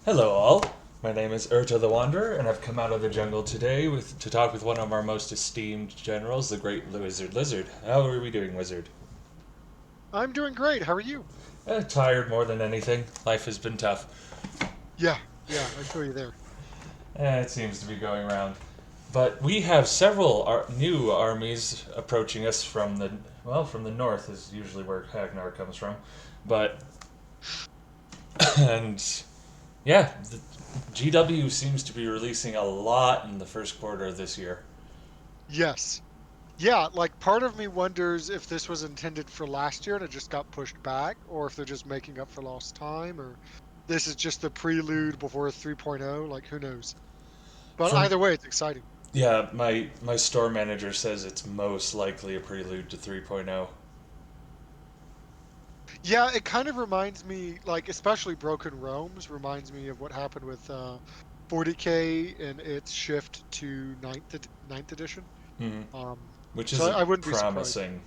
Hello, all. My name is Erta the Wanderer, and I've come out of the jungle today to talk with one of our most esteemed generals, the Great Wizard Lizard. How are we doing, Wizard? I'm doing great. How are you? Tired more than anything. Life has been tough. Yeah, yeah, I feel you there. It seems to be going around. But we have several new armies approaching us from from the north is usually where Hagnar comes from. But, and yeah, the GW seems to be releasing a lot in the first quarter of this year. Yes. Yeah, like part of me wonders if this was intended for last year and it just got pushed back, or if they're just making up for lost time, or this is just the prelude before 3.0. Like, who knows? But From either way, it's exciting. Yeah, my store manager says it's most likely a prelude to 3.0. Yeah, it kind of reminds me, like, especially Broken Realms reminds me of what happened with 40K and its shift to ninth edition. Hmm. Um, Which so I isn't wouldn't be surprised. promising.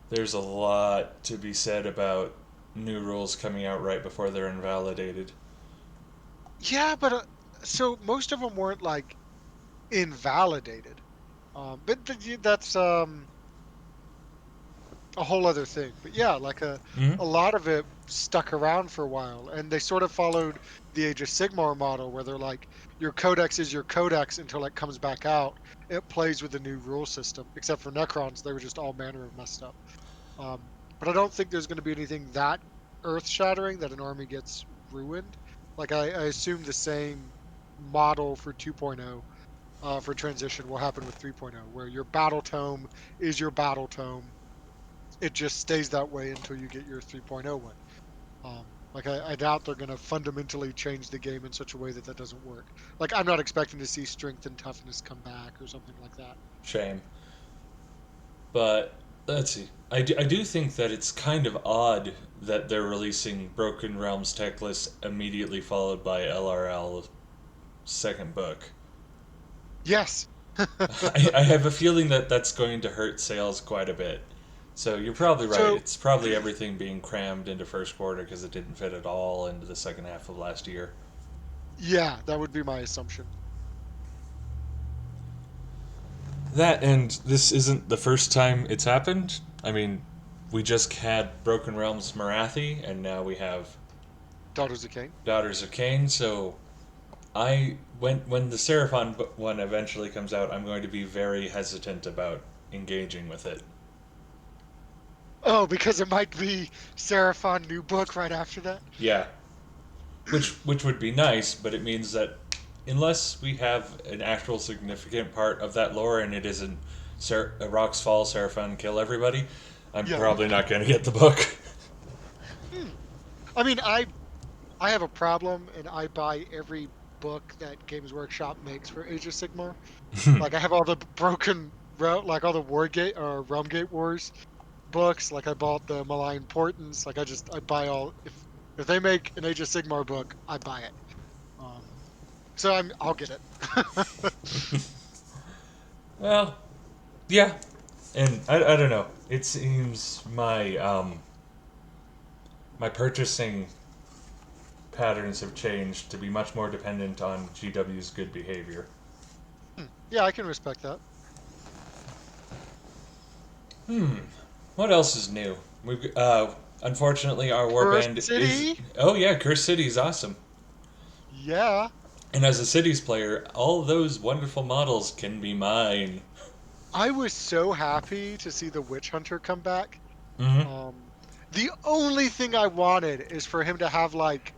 There's a lot to be said about new rules coming out right before they're invalidated. Yeah, but so most of them weren't like invalidated. That's a whole other thing. But yeah, like Hmm. a lot of it stuck around for a while, and they sort of followed the Age of Sigmar model, where they're like, your codex is your codex until it comes back out. It plays with the new rule system, except for Necrons, they were just all manner of messed up. But I don't think there's going to be anything that earth-shattering that an army gets ruined. Like I assume the same model for 2.0 for transition will happen with 3.0, where your battle tome is your battle tome. It just stays that way until you get your 3.0 one. Like I doubt they're going to fundamentally change the game in such a way that that doesn't work. Like I'm not expecting to see strength and toughness come back or something like that. Shame. But let's see. I do think that it's kind of odd that they're releasing Broken Realms tech list immediately followed by LRL second book. Yes. I have a feeling that that's going to hurt sales quite a bit. So you're probably right. So It's probably everything being crammed into first quarter because it didn't fit at all into the second half of last year. yeah, that would be my assumption. That and this isn't the first time it's happened. I mean, we just had Broken Realms Marathi, and now we have Daughters of Cain. Daughters of Cain. So when the Seraphon one eventually comes out, I'm going to be very hesitant about engaging with it. Oh, because it might be Seraphon new book right after that. Yeah, which would be nice, but it means that unless we have an actual significant part of that lore and it isn't Rocks Fall, Seraphon kill everybody, I'm Yeah. probably not going to get the book. Hmm. I mean, I have a problem, and I buy every book that Games Workshop makes for Age of Sigmar. Like I have all the like all the Wargate or Realmgate Wars books. Like I bought the Malign Portents. Like I buy all if they make an Age of Sigmar book, I buy it. Um, so I'll get it. Well, yeah, and I don't know. It seems my purchasing patterns have changed to be much more dependent on GW's good behavior. Yeah, I can respect that. Hmm. What else is new? We unfortunately our First warband is. City. Oh yeah, Curse City is awesome. Yeah, And as a cities player, all those wonderful models can be mine. I was so happy to see the Witch Hunter come back. Hmm. Um, the only thing I wanted is for him to have like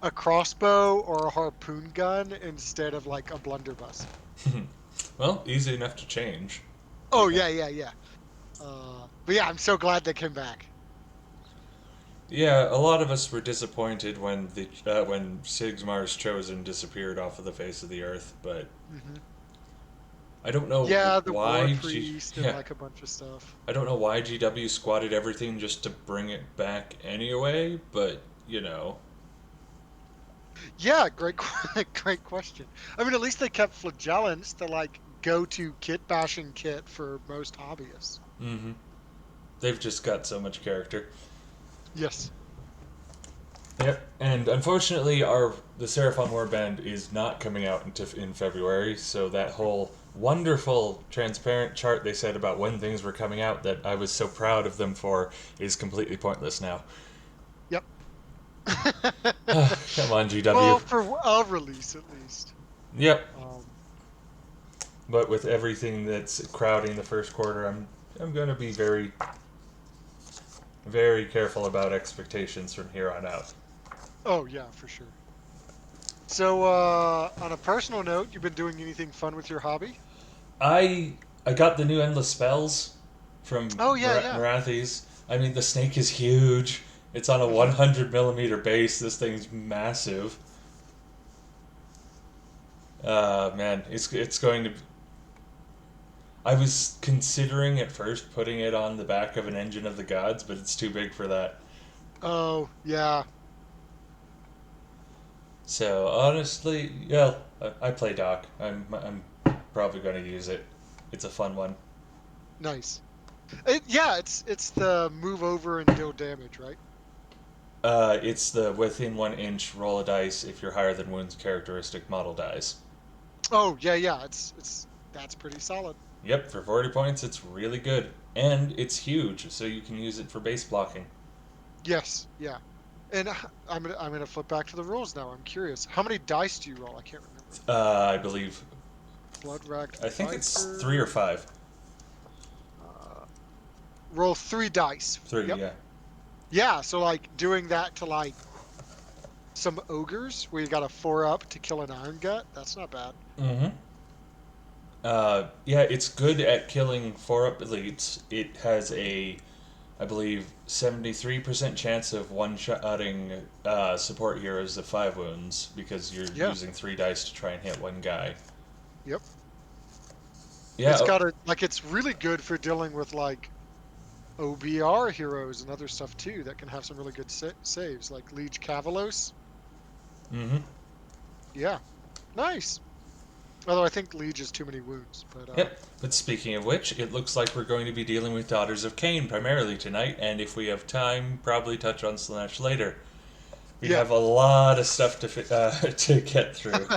a crossbow or a harpoon gun instead of like a blunderbuss. Well, easy enough to change. Oh Yeah. yeah, yeah, yeah. But yeah, I'm so glad they came back. Yeah, a lot of us were disappointed when Sigmar's Chosen disappeared off of the face of the earth, but Hmm. I don't know Yeah, the war why priest and yeah, like a bunch of stuff. I don't know why GW squatted everything just to bring it back anyway, but Yeah, great question. I mean, at least they kept flagellants, the like go-to kit bashing kit for most hobbyists. hmm they've just got so much character. Yes. Yep, and unfortunately, the Seraphon Warband is not coming out in February, so that whole wonderful transparent chart they said about when things were coming out that I was so proud of them for is completely pointless now. Yep. Come on, GW. Well, for a release at least. Yep, Um, but with everything that's crowding the first quarter, I'm going to be very very careful about expectations from here on out. oh yeah, for sure. So, on a personal note, you've been doing anything fun with your hobby? I I got the new endless spells from Oh yeah, yeah. Marathi's. I mean, the snake is huge. It's on a Hmm. 100 millimeter base. This thing's massive. Man, it's going to. I was considering at first putting it on the back of an engine of the gods, but it's too big for that. Oh yeah, So honestly, yeah, I play Doc. I'm probably going to use it. It's a fun one. nice. Yeah, it's the move over and deal damage, right? It's the within 1 inch roll a dice if your higher than wounds characteristic model dies. Oh yeah, yeah. It's that's pretty solid. Yep, for 40 points, it's really good. And it's huge, so you can use it for base blocking. Yes, yeah. And I'm gonna flip back to the rules now. I'm curious. How many dice do you roll? I can't remember. I believe. Blood Racked I think it's three or Viper. five. Uh, roll 3 dice. Three, Yep. yeah. Yeah. So like doing that to like some ogres where you got a 4 up to kill an iron gut. That's not bad. Mm hmm. Yeah, it's good at killing 4 up elites. It has I believe, 73% chance of one-shotting support heroes of 5 wounds because you're Yeah. using 3 dice to try and hit one guy. Yep. Yeah, It's got a like it's really good for dealing with like OBR heroes and other stuff too that can have some really good saves, like Liege Cavalos. mm-hmm. Yeah, nice. Although I think Liege is too many wounds, but Yep. But speaking of which, it looks like we're going to be dealing with Daughters of Cain primarily tonight, and if we have time, probably touch on Slanesh later. We yeah. have a lot of stuff to get through.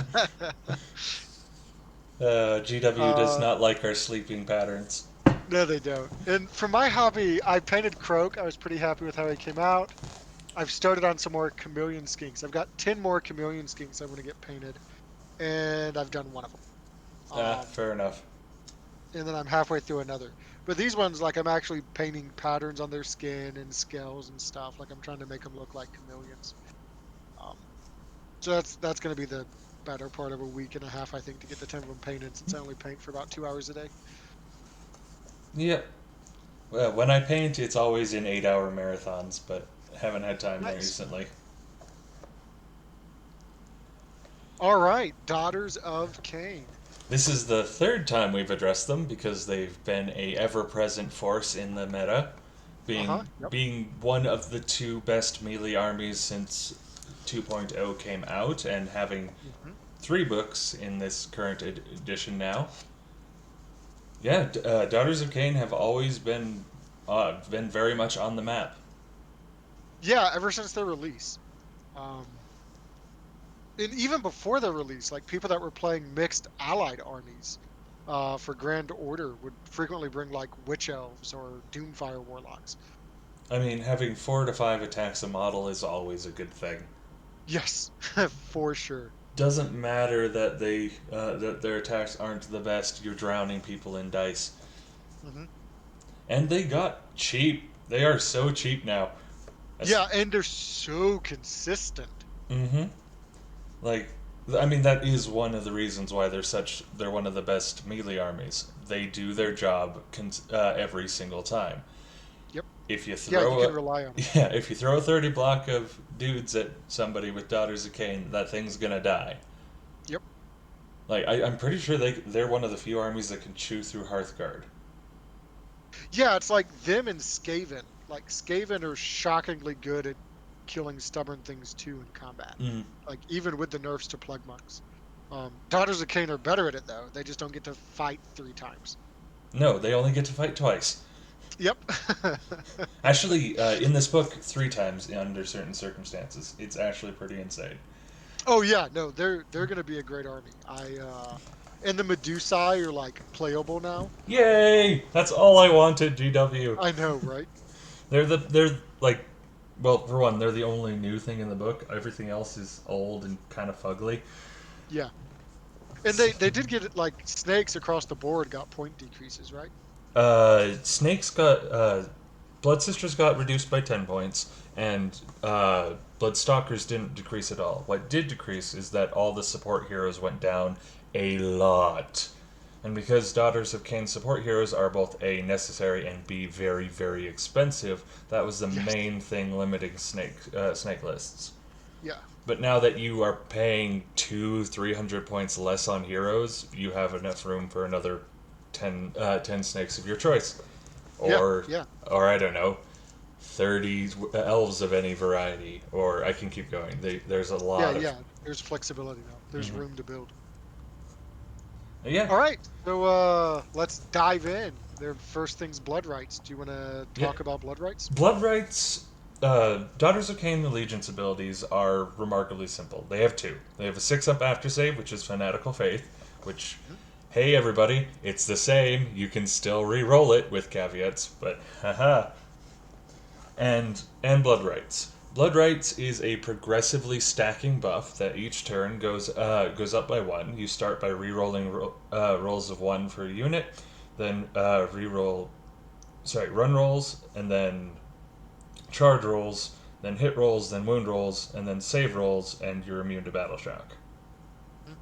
GW does uh, not like our sleeping patterns. no, they don't. And for my hobby, I painted Croak. I was pretty happy with how he came out. I've started on some more chameleon skinks. I've got 10 more chameleon skinks I want to get painted, and I've done one of them. Fair enough. And then I'm halfway through another. But these ones, like I'm actually painting patterns on their skin and scales and stuff. Like I'm trying to make them look like chameleons. Um, so that's going to be the better part of a week and a half, I think, to get the 10 of them painted, since I only paint for about 2 hours a day. Yep. Well, when I paint, it's always in 8 hour marathons, but haven't had time Nice. recently. All right, Daughters of Cain. This is the third time we've addressed them because they've been a ever-present force in the meta, Uh huh. being Yep. being one of the two best melee armies since 2.0 came out, and having Hmm. 3 books in this current edition now. Yeah, Daughters of Cain have always been very much on the map. Yeah, ever since their release. Um, and even before their release, like people that were playing mixed allied armies for Grand Order would frequently bring like witch elves or Doomfire warlocks. I mean, having 4 to 5 attacks a model is always a good thing. Yes, for sure. Doesn't matter that their attacks aren't the best. You're drowning people in dice, Hmm. and they got cheap. They are so cheap now. That's, Yeah, and they're so consistent. mm-hmm. Like, I mean, that is one of the reasons why they're one of the best melee armies. They do their job every single time. Yep. If you Yeah, you throw can a rely on them. Yeah, if you throw a 30 block of dudes at somebody with Daughters of Cain, that thing's gonna die. Yep. Like I'm pretty sure they're one of the few armies that can chew through Hearthguard. Yeah, it's like them and Skaven. Like Skaven are shockingly good at killing stubborn things too in combat. Mm. Like even with the nerfs to Plague Monks. Daughters of Cain are better at it though. They just don't get to fight 3 times. No, they only get to fight twice. Yep. Actually, in this book, 3 times under certain circumstances. It's actually pretty insane. Oh yeah, no, they're gonna be a great army. And the Medusae are like playable now. Yay! That's all I wanted, GW. I know, right? They're like, well, for one, they're the only new thing in the book. Everything else is old and kind of fugly. Yeah. And they did get it like snakes across the board got point decreases, right? Snakes got Blood Sisters got reduced by 10 points, and Bloodstalkers didn't decrease at all. What did decrease is that all the support heroes went down a lot. And because Daughters of Cain support heroes are both A, necessary, and B, very, very expensive, that was the Yes. main thing limiting snake lists. Yeah. But now that you are paying 300 points less on heroes, you have enough room for another 10 snakes of your choice. Yeah. Or, Yeah. or I don't know, 30 elves of any variety. Or I can keep going. There's a Yeah, lot of. yeah. There's flexibility now. There's Mhm. room to build. Yeah, All right. So let's dive in. Their first thing's blood rights. Do you want to yeah. talk about blood rights? Blood rights, Daughters of Cain allegiance abilities are remarkably simple. They have two. They have a 6-up after save, which is Fanatical Faith, which, Mhm. hey everybody, it's the same. You can still re-roll it with caveats, but haha. And Blood Rights. Blood Rights is a progressively stacking buff that each turn goes up by one. You start by re-rolling rolls of one for a unit, then run rolls, and then charge rolls, then hit rolls, then wound rolls, and then save rolls, and you're immune to battle shock. Mhm.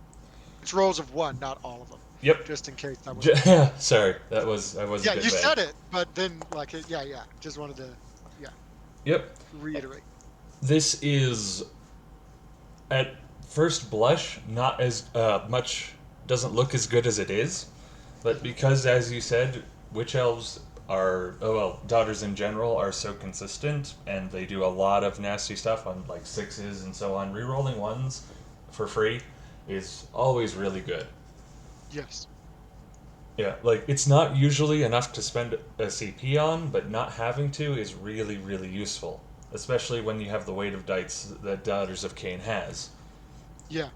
It's rolls of one, not all of them. Yep. Just in case that wasn't clear. Sorry, I was a Yeah, bit you vague. said it, but then like yeah, yeah. Just wanted to yeah, Yep. reiterate. This is at first blush not as much doesn't look as good as it is, but Mhm. because as you said, witch elves are daughters in general are so consistent and they do a lot of nasty stuff on like sixes and so on. Rerolling ones for free is always really good. Yes. Yeah, like it's not usually enough to spend a CP on, but not having to is really, really useful, especially when you have the weight of dice that Daughters of Cain has. Yeah.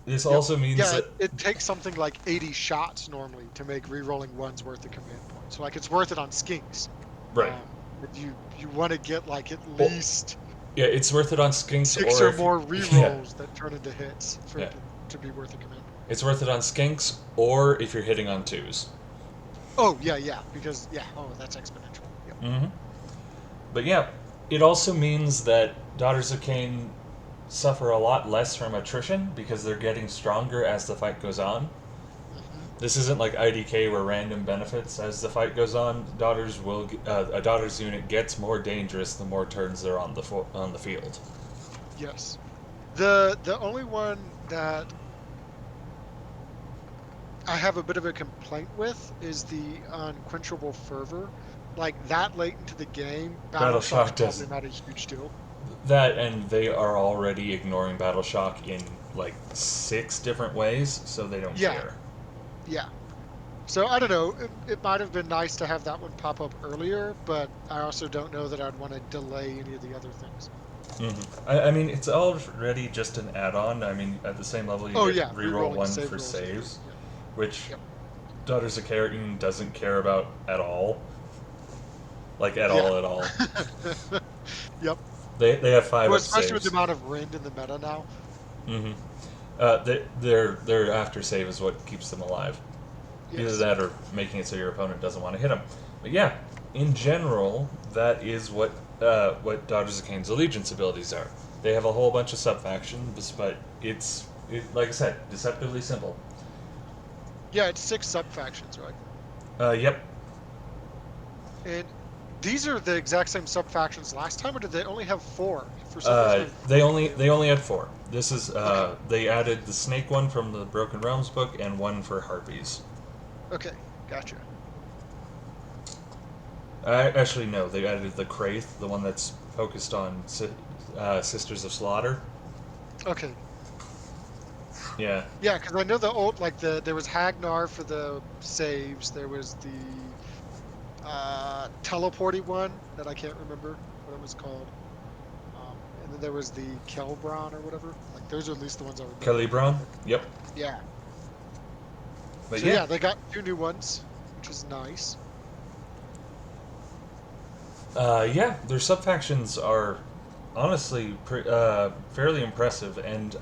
This Yep. also means Yeah, that it takes something like 80 shots normally to make re-rolling one's worth of command points. So like it's worth it on skinks. right. But you want to get like at Well, least yeah, it's worth it on skinks, six or or if you, more yeah, re-rolls that turn into hits for yeah, it to be worth a command point. it's worth it on skinks, or if you're hitting on twos. Oh yeah, yeah, because yeah, oh that's exponential. Yep. Mm-hmm. But yeah, it also means that Daughters of Cain suffer a lot less from attrition because they're getting stronger as the fight goes on. Hmm. This isn't like IDK where random benefits as the fight goes on. A Daughters unit gets more dangerous the more turns they're on the field. Yes. The only one that I have a bit of a complaint with is the unquenchable fervor. Like that late into the game, Battle battle shock's Shock probably does not a huge deal. that, and they are already ignoring Battle Shock in like 6 different ways, so they don't Yeah, care. yeah. So I don't know. It might have been nice to have that one pop up earlier, but I also don't know that I'd want to delay any of the other things. I mean, it's already just an add-on. I mean, at the same level, you Oh get yeah, reroll re-rolling one save for rolls is good. saves, Yep, which yep, Daughters of Keratin doesn't care about at all. Like at yeah. all, at all. Yep. They have five Well, up especially with the saves. amount of rend in the meta now. Mm-hmm. Their after save is what keeps them alive. Either Yes. that or making it so your opponent doesn't want to hit them. But yeah, in general, that is what Daughters of Cain's allegiance abilities are. They have a whole bunch of sub factions, but like I said, deceptively simple. Yeah, it's six sub factions, right? Yep. And these are the exact same sub factions last time, or did they only have four? For some reason, I'm forgetting they They only. only had 4. This is Okay. they added the snake one from the Broken Realms book and one for harpies. Okay. Gotcha. Actually, no, they added the Kraith, the one that's focused on Sisters of Slaughter. Okay. Yeah. Yeah, because I know the old like there was Hagnar for the saves. There was the teleporty one that I can't remember what it was called. And then there was the Kelbron or whatever. Like those are at least the ones I remember. Calibron. Yep. Yeah. But So yeah, yeah, they got two new ones, which is nice. yeah, their sub factions are honestly fairly impressive, and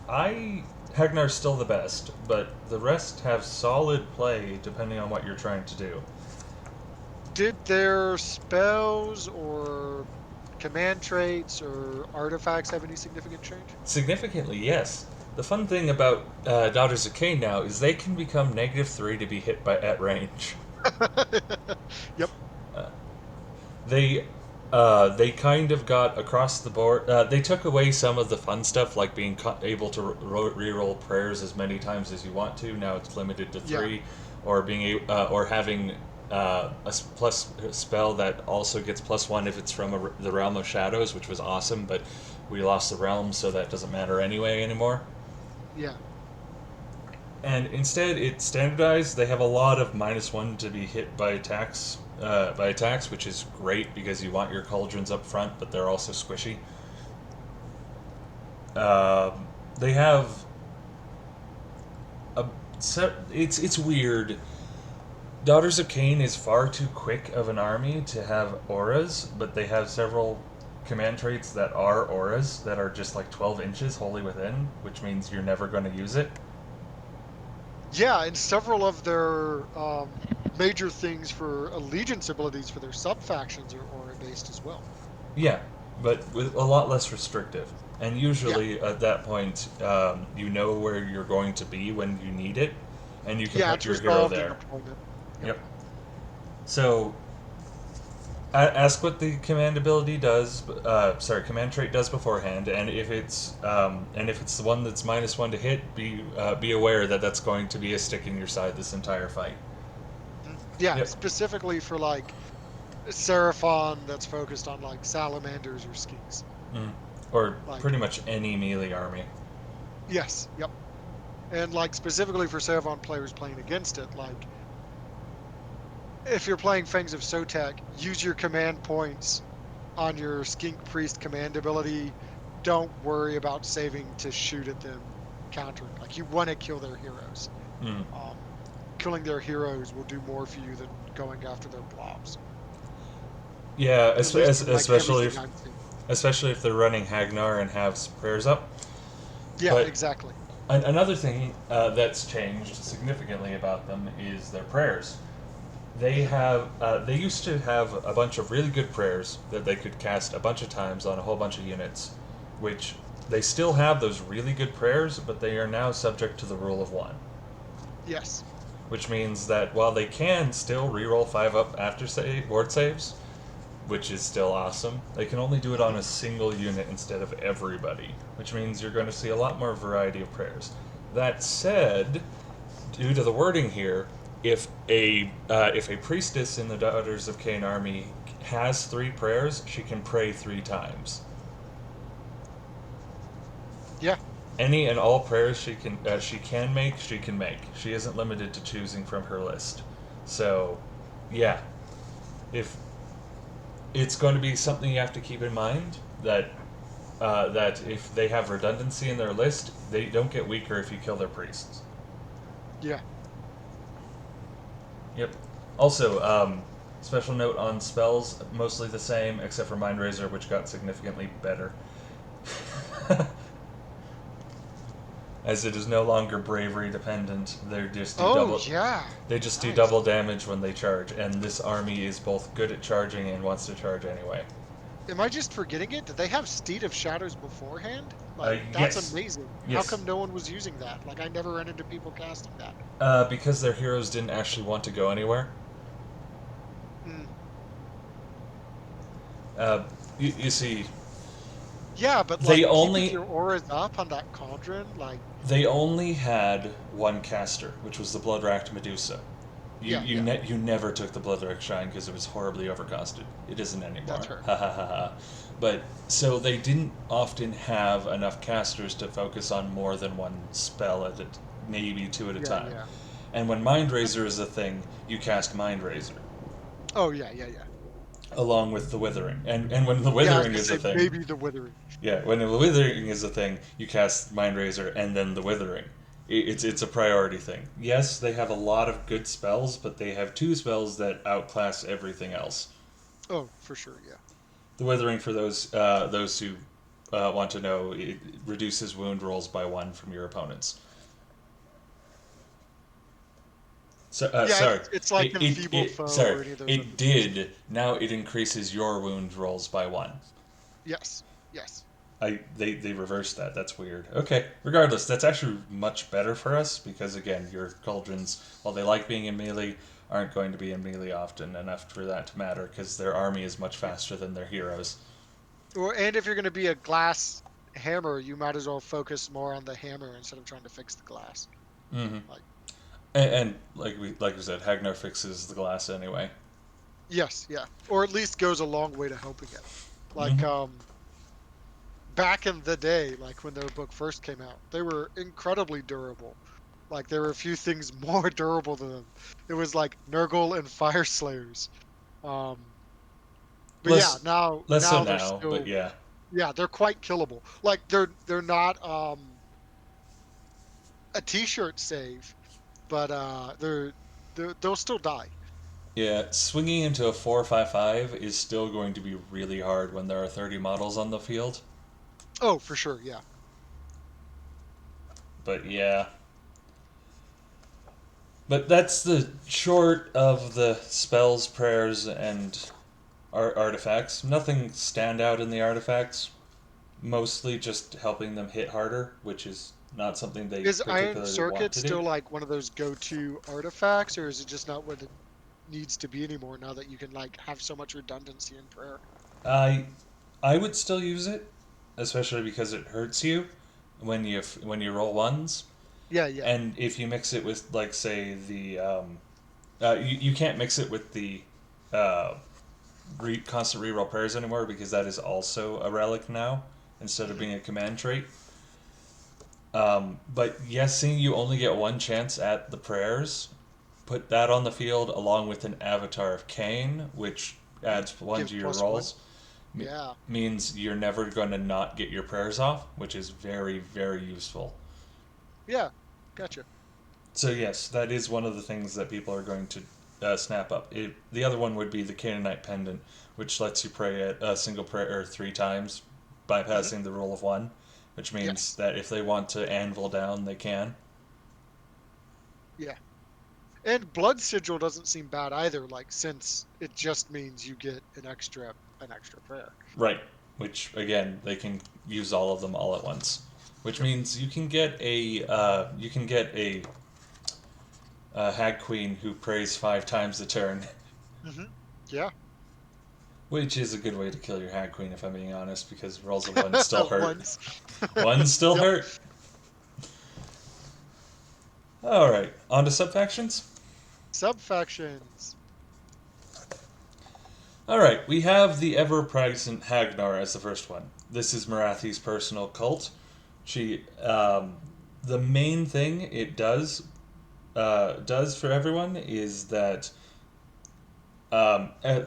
Hagnar's still the best, but the rest have solid play depending on what you're trying to do. Did their spells or command traits or artifacts have any significant change? Significantly, yes. The fun thing about Daughters of Cain now is they can become -3 to be hit by at range. Yep. Uh, they they kind of got across the board. They took away some of the fun stuff, like being able to re-roll prayers as many times as you want to. Now it's limited to Yeah. 3, or or having plus spell that also gets +1 if it's from the realm of shadows, which was awesome. But we lost the realm, so that doesn't matter anyway anymore. Yeah. And instead, it's standardized. They have a lot of -1 to be hit by attacks, which is great because you want your cauldrons up front, but they're also squishy. They have a it's weird. Daughters of Cain is far too quick of an army to have auras, but they have several command traits that are auras that are just like 12 inches wholly within, which means you're never going to use it. Yeah, and several of their major things for allegiance abilities for their sub factions are aura based as well. Yeah, but with a lot less restrictive. And Yeah. usually at that point, you know where you're going to be when you need it, and you can Yeah, put it's your hero resolved in there. deployment. Yep. Yep. So ask what the command ability does. Sorry, command trait does beforehand, and if it's the one that's -1 to hit, be aware that that's going to be a stick in your side this entire fight. Yeah, Yep. specifically for like Seraphon that's focused on like salamanders or skinks. Mm. Or Like, pretty much any melee army. yes, yep. And like specifically for Seraphon players playing against it, like if you're playing Fangs of Sotek, use your command points on your skink priest command ability. Don't worry about saving to shoot at them countering. Like you want to kill their heroes. Mm. Um, Killing their heroes will do more for you than going after their blobs. Yeah, At least from like everything I'm seeing. especially if they're running Hagnar and have prayers up. Yeah, But exactly. another thing that's changed significantly about them is their prayers. They used to have a bunch of really good prayers that they could cast a bunch of times on a whole bunch of units, which they still have those really good prayers, but they are now subject to the rule of 1, Yes. which means that while they can still reroll 5 up after board saves, which is still awesome, they can only do it on Mhm. a single unit instead of everybody, which means you're going to see a lot more variety of prayers. That said, due to the wording here, if a priestess in the Daughters of Cain army has 3 prayers, she can pray 3 times. Yeah. Any and all prayers she can make, she can make. She isn't limited to choosing from her list. So, yeah, if it's going to be something you have to keep in mind that if they have redundancy in their list, they don't get weaker if you kill their priests. Yeah. Yep. Also, special note on spells, mostly the same except for Mind Razor, which got significantly better. As it is no longer bravery dependent. Oh, yeah. They just do Nice. double damage when they charge, and this army is both good at charging and wants to charge anyway. Am I just forgetting it? Did they have Steed of Shadows beforehand? Like, that's Yes. amazing. How Yes. come no one was using that? Like, I never ran into people casting that. Because their heroes didn't actually want to go anywhere. Mm. Uh, you see, Yeah, but they like keeping only your auras up on that cauldron, like, they only had one caster, which was the Bloodracked Medusa. yeah, yeah, You never took the Bloodracked Shrine because it was horribly overcosted. It isn't anymore. that's her. Ha ha ha ha. But so they didn't often have enough casters to focus on more than one spell at it, maybe 2 at a Yeah, time. yeah. And when Mind Razor is a thing, you cast Mind Razor. Oh yeah, yeah, yeah. along with the withering. And when the Yeah, I was withering gonna is a say thing, maybe the withering. yeah, when the withering is a thing, you cast Mind Razor and then the withering. It's a priority thing. Yes, they have a lot of good spells, but they have two spells that outclass everything else. Oh, for sure, yeah. The withering, for those who want to know, it reduces wound rolls by one from your opponents. So, Yeah, sorry. it's like enfeebled foe Sorry. or any of those other It things. did. Now it increases your wound rolls by one. Yes, yes. They reversed that. That's weird. Okay. Regardless, that's actually much better for us because again, your cauldrons, while they like being in melee, aren't going to be in melee often enough for that to matter because their army is much Yeah. faster than their heroes. Or and if you're gonna be a glass hammer, you might as well focus more on the hammer instead of trying to fix the glass. Mm-hmm. Like And like we said, Hagnar fixes the glass anyway. yes, yeah. Or at least goes a long way to helping it. Like Mm-hmm. back in the day, like when their book first came out, they were incredibly durable. Like there were a few things more durable than them. It was like Nurgle and Fire Slayers. Um, but yeah, Less less so now they're now, but still yeah. yeah, they're quite killable. Like they're not a t-shirt save, but they'll still die. Yeah, swinging into a 4-5-5 is still going to be really hard when there are 30 models on the field. Oh, for sure, yeah. But yeah. But that's the short of the spells, prayers, and artifacts. Nothing stand out in the artifacts. Mostly just helping them hit harder, which is not something they Is Iron particularly want Circuit to do. still like one of those go-to artifacts, or is it just not what it needs to be anymore now that you can like have so much redundancy in prayer? I I would still use it, especially because it hurts you when you roll ones. Yeah, yeah. And if you mix it with, like, say, you can't mix it with the uh, constant reroll prayers anymore because that is also a relic now instead of Hmm. being a command trait. But yes, seeing you only get one chance at the prayers, put that on the field along with an Avatar of Cain, which Hmm. adds one Give to your +1. rolls. Yeah, Means you're never going to not get your prayers off, which is very, very useful. yeah. Gotcha. So yes, that is one of the things that people are going to snap up. The other one would be the Canaanite pendant, which lets you pray at a single prayer 3 times, Hmm. bypassing the rule of one, which means Yes. that if they want to anvil down, they can. Yeah. And Blood Sigil doesn't seem bad either, like since it just means you get an extra prayer. Right. Which again, they can use all of them all at once. Which Yep. means you can get a hag queen who prays 5 times a turn, Hmm. Yeah. which is a good way to kill your hag queen if I'm being honest, because rolls of one still hurt. Once. One still Yep. hurt. All right, on to subfactions. Subfactions. All right, we have the ever-present Hagnar as the first one. This is Marathi's personal cult. She, the main thing it does for everyone is that, um, uh,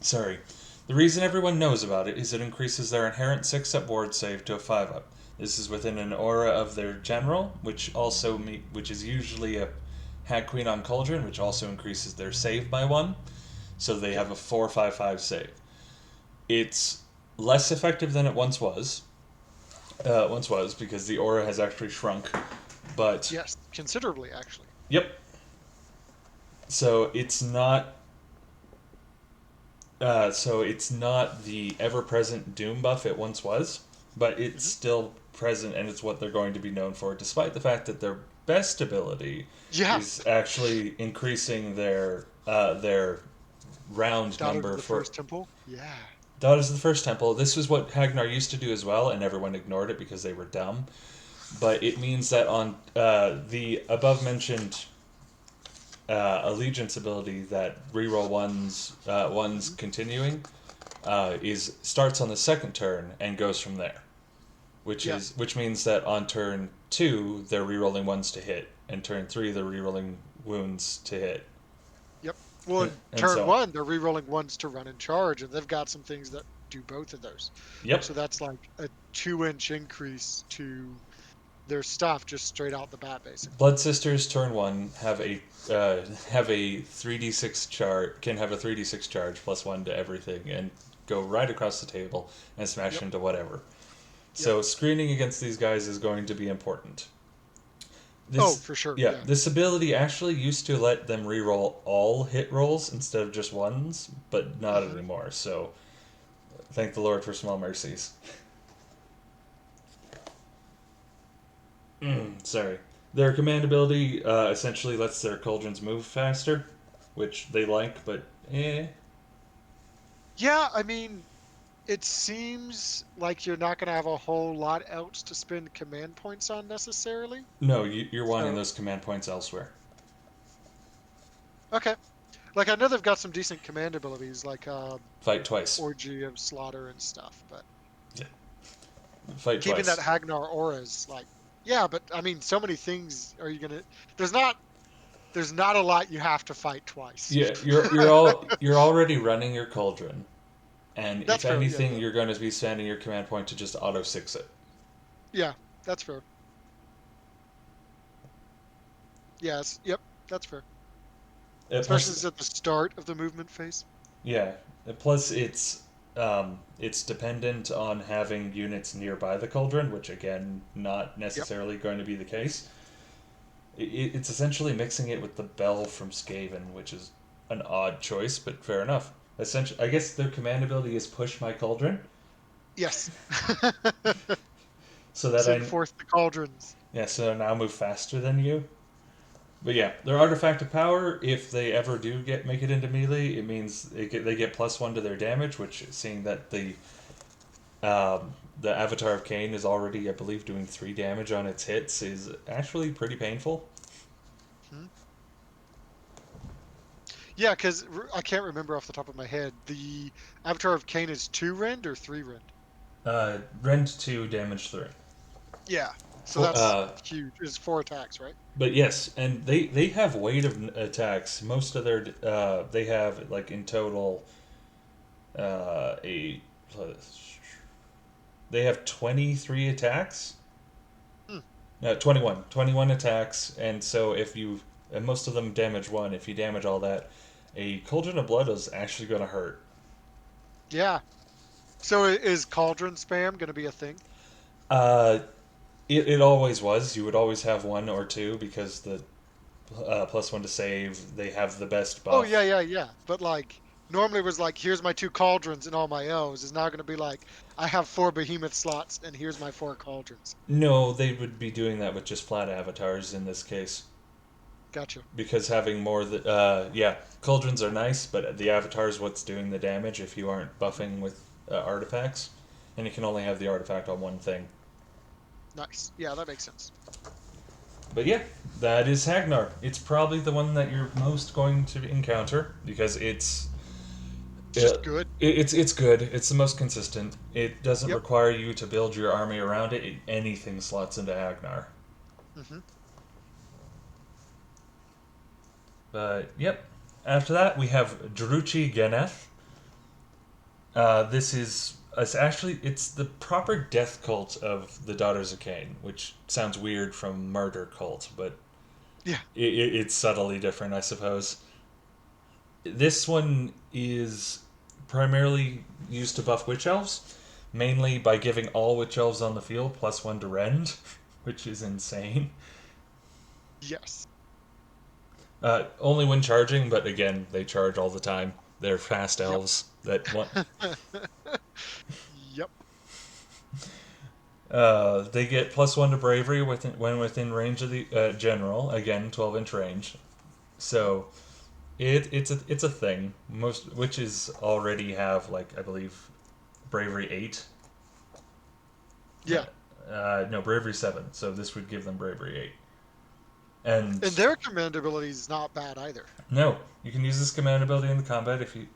sorry, the reason everyone knows about it is it increases their inherent 6-up ward save to a 5-up. This is within an aura of their general, which is usually a Hag Queen on Cauldron, which also increases their save by one. So they Yep. have a 4-5-5 save. It's less effective than it once was because the aura has actually shrunk. But Yes. Considerably, actually. yep, so it's not the ever-present doom buff it once was, but it's Hmm. still present, and it's what they're going to be known for, despite the fact that their best ability Yeah. is actually increasing their round Daughters of number the for First Temple. Yeah. Daughters of the First Temple. This was what Hagnar used to do as well, and everyone ignored it because they were dumb. But it means that on the above mentioned allegiance ability that reroll ones Hmm. continuing is starts on the second turn and goes from there. Yeah. Which means that on turn 2 they're rerolling ones to hit, and turn 3 they're rerolling wounds to hit. Yep. Well, in and turn so on. one, they're re-rolling ones to run and charge, and they've got some things that do both of those. Yep. So that's like a 2-inch increase to their stuff just straight out the bat, basically. Blood Sisters turn one have a 3d6 charge, can have a 3d6 charge plus one to everything and go right across the table and smash Yep. into whatever. Yep. So screening against these guys is going to be important. Oh, This for sure. Yeah, Yeah. this ability actually used to let them reroll all hit rolls instead of just ones, but not Hmm. anymore. So thank the Lord for small mercies. Sorry. Their command ability essentially lets their cauldrons move faster, which they like, but eh. Yeah, I mean, it seems like you're not going to have a whole lot else to spend command points on necessarily. No, you're wanting So, those command points elsewhere. okay. Like I know they've got some decent command abilities, like Fight twice. Orgy of Slaughter and stuff, but Yeah. Fight keeping that twice. Hagnar aura is like, yeah, but I mean, so many things are you gonna? There's not, there's not a lot you have to fight twice. Yeah, you're already running your cauldron, and That's if fair. Yeah, anything, yeah, you're going to be spending your command point to just auto six it. yeah. That's fair. Yes. Yep. That's fair. Especially Plus, since at the start of the movement phase. yeah. Plus, it's dependent on having units nearby the cauldron, which again, not Yep. necessarily going to be the case. It's essentially mixing it with the bell from Skaven, which is an odd choice, but fair enough. Essentially, I guess their command ability is push my cauldron, Yes. so that Send I forth the cauldrons. so now move faster than you. But yeah, their artifact of power, if they ever do make it into melee, it means they get plus one to their damage, which seeing that the Avatar of Cain is already, I believe, doing 3 damage on its hits is actually pretty painful. Hmm. Yeah, because I can't remember off the top of my head. The Avatar of Cain is 2 rend or 3 rend? Rend 2, damage 3. Yeah. So For, that's huge. It's 4 attacks, right? but yes, and they have weight of attacks. Most of their they have like in total a they have 23 attacks. Hmm. 21 attacks, and so if you and most of them damage one. If you damage all that, a cauldron of blood is actually going to hurt. Yeah. So is cauldron spam going to be a thing? Uh, it always was. You would always have one or two because the plus one to save. They have the best Oh yeah, buff. yeah, yeah. But like normally it was like here's my 2 cauldrons and all my elves. Is now going to be like I have 4 behemoth slots and here's my 4 cauldrons. No, they would be doing that with just flat avatars in this case. Gotcha. Because having more, yeah, cauldrons are nice, but the avatar is what's doing the damage if you aren't buffing with artifacts, and you can only have the artifact on one thing. Nice. Yeah, that makes sense. But yeah, that is Hagnar. It's probably the one that you're most going to encounter because It's uh, just good. it's good. It's the most consistent. It doesn't Yep. require you to build your army around it. Anything slots into Hagnar. Hmm. But yep. After that, we have Druchi Geneth. This is it's actually it's the proper death cult of the Daughters of Cain, which sounds weird from murder cult, but Yeah. it's subtly different, I suppose. This one is primarily used to buff witch elves, mainly by giving all witch elves on the field plus one to rend, which is insane. Yes. Only when charging, but again, they charge all the time. They're fast Yep. elves that want. Yep. They get plus one to bravery when within range of the general. Again, 12-inch range. So it's a thing. Most witches already have like I believe bravery 8. Yeah. No, bravery 7. So this would give them bravery 8. And And their command ability is not bad either. no, you can use this command ability in the combat. If you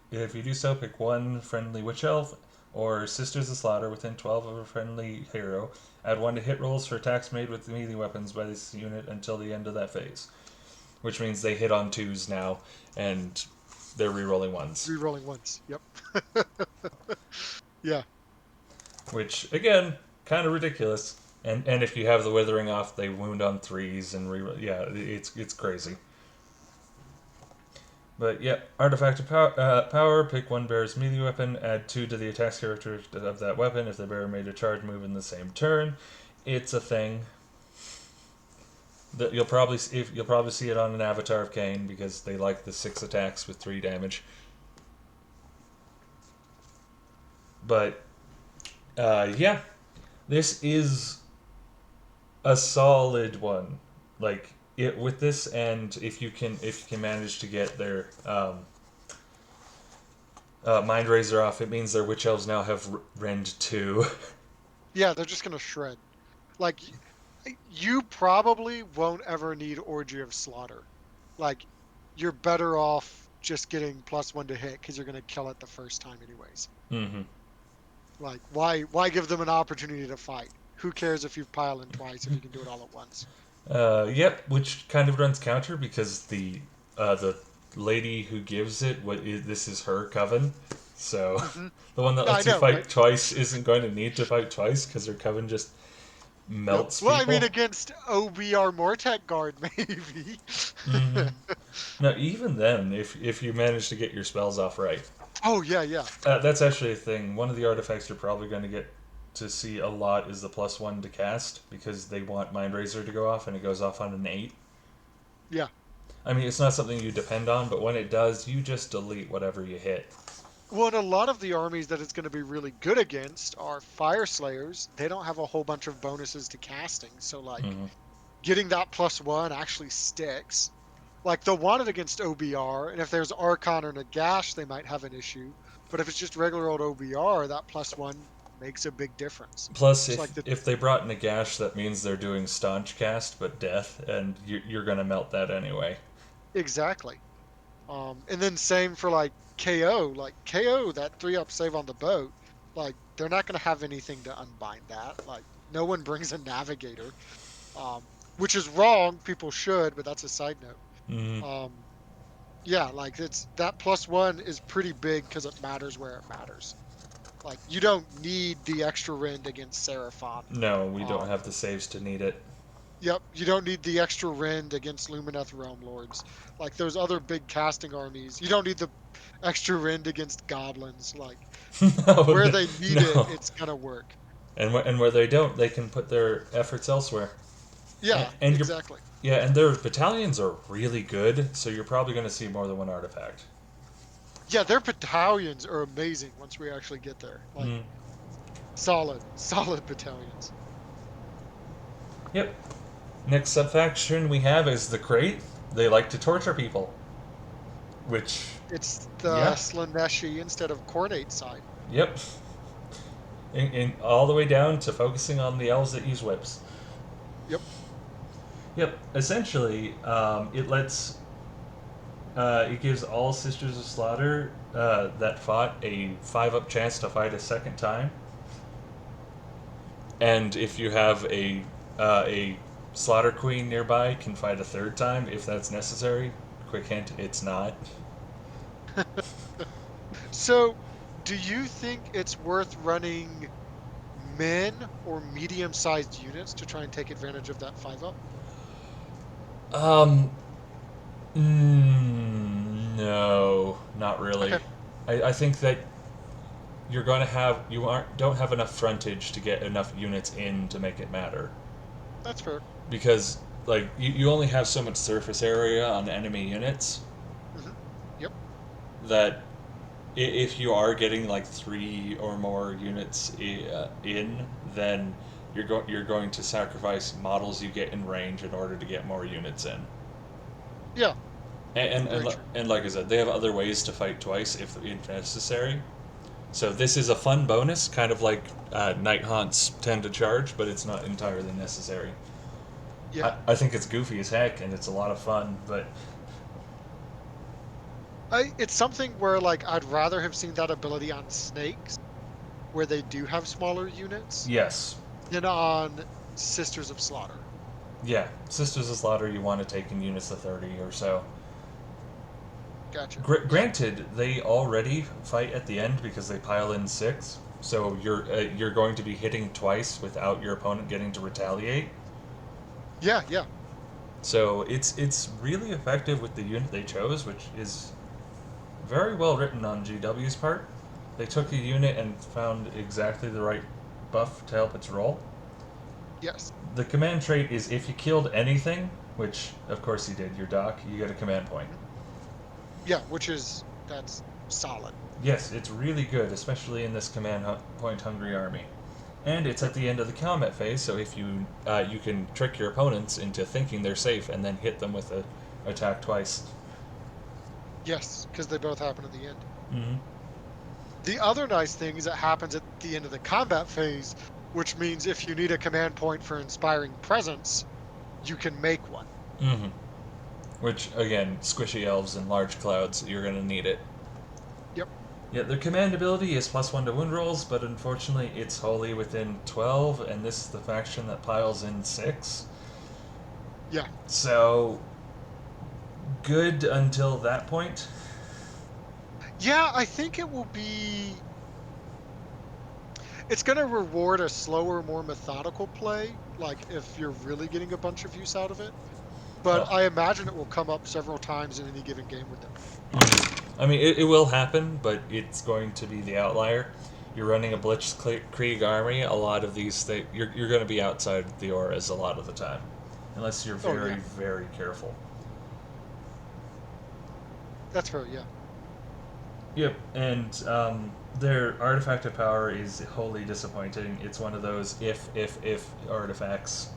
do so, pick one friendly witch elf or Sisters of Slaughter within 12 of a friendly hero. Add one to hit rolls for attacks made with melee weapons by this unit until the end of that phase. Which means they hit on twos now, and They're rerolling ones. Rerolling ones. Yep. Yeah. Which, again, kind of ridiculous. And if you have the withering off, they wound on threes and yeah, it's crazy. But yeah, artifact of power. Pick one bearer's melee weapon. Add two to the attack characteristic of that weapon if the bearer made a charge move in the same turn. It's a thing that you'll probably see it on an Avatar of Cain because they like the 6 attacks with 3 damage. But yeah, this is a solid one. Like it with this, and if you can manage to get their mind razor off, it means their witch elves now have rend 2. Yeah, they're just gonna shred. Like you probably won't ever need Orgy of Slaughter. Like you're better off just getting +1 to hit because you're gonna kill it the first time anyways. Mm-hmm. Like why give them an opportunity to fight? Who cares if you pile in twice if you can do it all at once? Yep, which kind of runs counter because the lady who gives it this is her coven, so Hmm. the one that I lets you know, right? fight twice isn't going to need to fight twice because her coven just Yep. melts Well, I mean, people. against OBR Mortek guard, maybe. Mm-hmm. Now, even then, if you manage to get your spells off right, Oh yeah, yeah, that's actually a thing. One of the artifacts you're probably going to get to see a lot is the +1 to cast because they want Mind Razor to go off and it goes off on an 8. yeah. I mean, it's not something you depend on, but when it does, you just delete whatever you hit. Well, and a lot of the armies that it's going to be really good against are Fire Slayers. They don't have a whole bunch of bonuses to casting, so like Mm-hmm. getting that +1 actually sticks. Like they'll want it against OBR, and if there's Archon or Nagash, they might have an issue. But if it's just regular old OBR, that +1 makes a big difference. Plus, It's if like the if they brought Nagash, that means they're doing staunch cast, but death, and you're gonna melt that anyway. exactly. And then same for like KO, like KO that 3-up save on the boat. Like they're not going to have anything to unbind that. Like no one brings a navigator, which is wrong. People should, but that's a side note. Mm, Um, yeah, like it's that +1 is pretty big because it matters where it matters. Like you don't need the extra rend against Seraphon. no, we don't Um, have the saves to need it. Yep, you don't need the extra rend against Lumineth Realm Lords. Like those other big casting armies. You don't need the extra rend against goblins. Like No, where they need it, no. it's gonna work. And where they don't, they can put their efforts elsewhere. And, Yeah, and you're exactly. yeah, and their battalions are really good, so you're probably going to see more than one artifact. Yeah, their battalions are amazing once we actually get there. Like Mm, solid, solid battalions. yep. Next subfaction we have is the Crate. They like to torture people, which It's the yeah, Slaneshi instead of Cornate side. yep. In all the way down to focusing on the elves that use whips. Yep. Yep. Essentially, it gives all Sisters of Slaughter that fought a 5-up chance to fight a second time, and if you have a Slaughter Queen nearby, can fight a third time if that's necessary. Quick hint: it's not. So, do you think it's worth running men or medium-sized units to try and take advantage of that 5-up? Um, no, not really. Okay, I think that you're going to have you aren't don't have enough frontage to get enough units in to make it matter that's fair. because like you only have so much surface area on enemy units Hmm. Yep. that if you are getting like 3 or more units in, then you're going to sacrifice models you get in range in order to get more units in. Yeah, And very true. and like I said, they have other ways to fight twice if necessary. So this is a fun bonus, kind of like night haunts tend to charge, but it's not entirely necessary. Yeah. I think it's goofy as heck and it's a lot of fun, but It's something where like I'd rather have seen that ability on snakes, where they do have smaller units, yes, than on Sisters of Slaughter. yeah, Sisters of Slaughter you want to take in units of 30 or so. Gotcha. Yeah. Granted, they already fight at the end because they pile in 6, so you're going to be hitting twice without your opponent getting to retaliate. Yeah. Yeah. So it's really effective with the unit they chose, which is very well written on GW's part. They took a unit and found exactly the right buff to help its role. Yes. The command trait is if you killed anything, which of course you did, your doc, you get a command point. Mhm. Yeah. That's solid. Yes, it's really good, especially in this command point hungry army. And it's at Yep. the end of the combat phase, so if you can trick your opponents into thinking they're safe and then hit them with a attack twice. Yes, because they both happen at the end. Mm-hmm. The other nice thing is it happens at the end of the combat phase, which means if you need a command point for inspiring presence, you can make one. Mm-hmm. Which again, squishy elves and large clouds, you're gonna need it. Yep. Yeah, their command ability is +1 to wound rolls, but unfortunately it's wholly within 12, and this is the faction that piles in 6. Yeah. So good until that point. Yeah, I think it's going to reward a slower, more methodical play, like if you're really getting a bunch of use out of it. But Well, I imagine it will come up several times in any given game with them. I mean, it will happen, but it's going to be the outlier. You're running a Mhm. Blitzkrieg army. A lot of these, you're going to be outside the auras a lot of the time, unless you're Oh, very, yeah. very careful. That's fair, yeah. Yep, and their artifact of power is wholly disappointing. It's one of those if artifacts.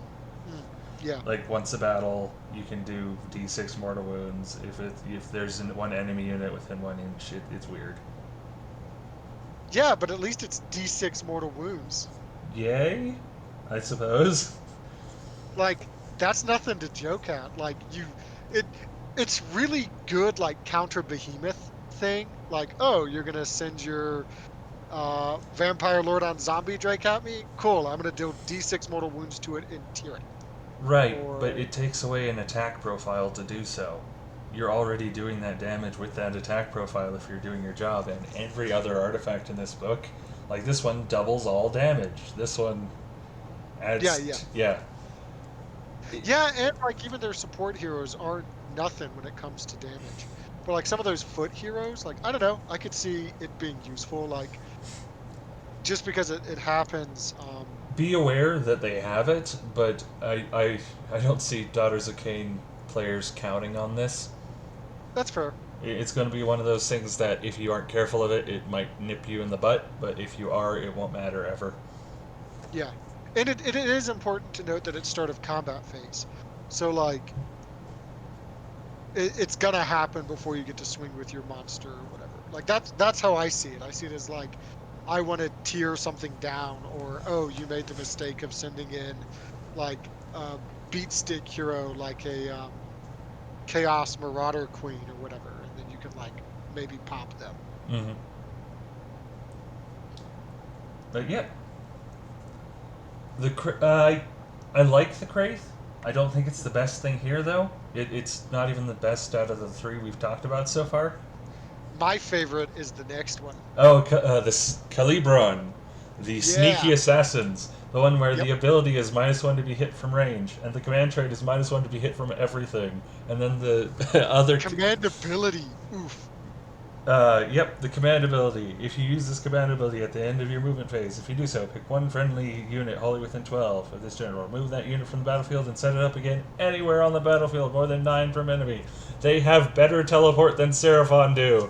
Mm, yeah. Like once a battle, you can do D6 mortal wounds. If there's one enemy unit within 1 inch, it's weird. Yeah, but at least it's D6 mortal wounds. Yay, I suppose. Like that's nothing to joke at. It it's really good like counter behemoth thing. Like, oh, you're gonna send your vampire lord on zombie drake at me? Cool, I'm gonna deal D6 mortal wounds to it in tyranny. Right, but Or it takes away an attack profile to do so. You're already doing that damage with that attack profile if you're doing your job, and every other artifact in this book, like this one, doubles all damage. This one yeah, adds, yeah. yeah. Yeah, and like even their support heroes aren't nothing when it comes to damage. But like some of those foot heroes, like I don't know, I could see it being useful, like just because it happens, Be aware that they have it, but I don't see Daughters of Cain players counting on this. that's fair. It's going to be one of those things that if you aren't careful of it, it might nip you in the butt, but if you are, it won't matter ever. Yeah. And it is important to note that it's start of combat phase. So like it's gonna happen before you get to swing with your monster or whatever. Like that's how I see it. I see it as like I want to tear something down, or oh, you made the mistake of sending in like a beat stick hero like a chaos marauder queen or whatever, and then you can like maybe pop them. Mm-hmm. But yeah, I like the Kraith. I don't think it's the best thing here, though. It's not even the best out of the 3 we've talked about so far. My favorite is the next one. Oh, this Calibron, the sneaky Yeah. assassins, the one where Yep. the ability is -1 to be hit from range, and the command trait is -1 to be hit from everything, and then the other. Commandability. Oof. Yep, the command ability. If you use this command ability at the end of your movement phase, if you do so, pick one friendly unit wholly within 12 of this general. Move that unit from the battlefield and set it up again anywhere on the battlefield, more than 9 from enemy. They have better teleport than Seraphon do.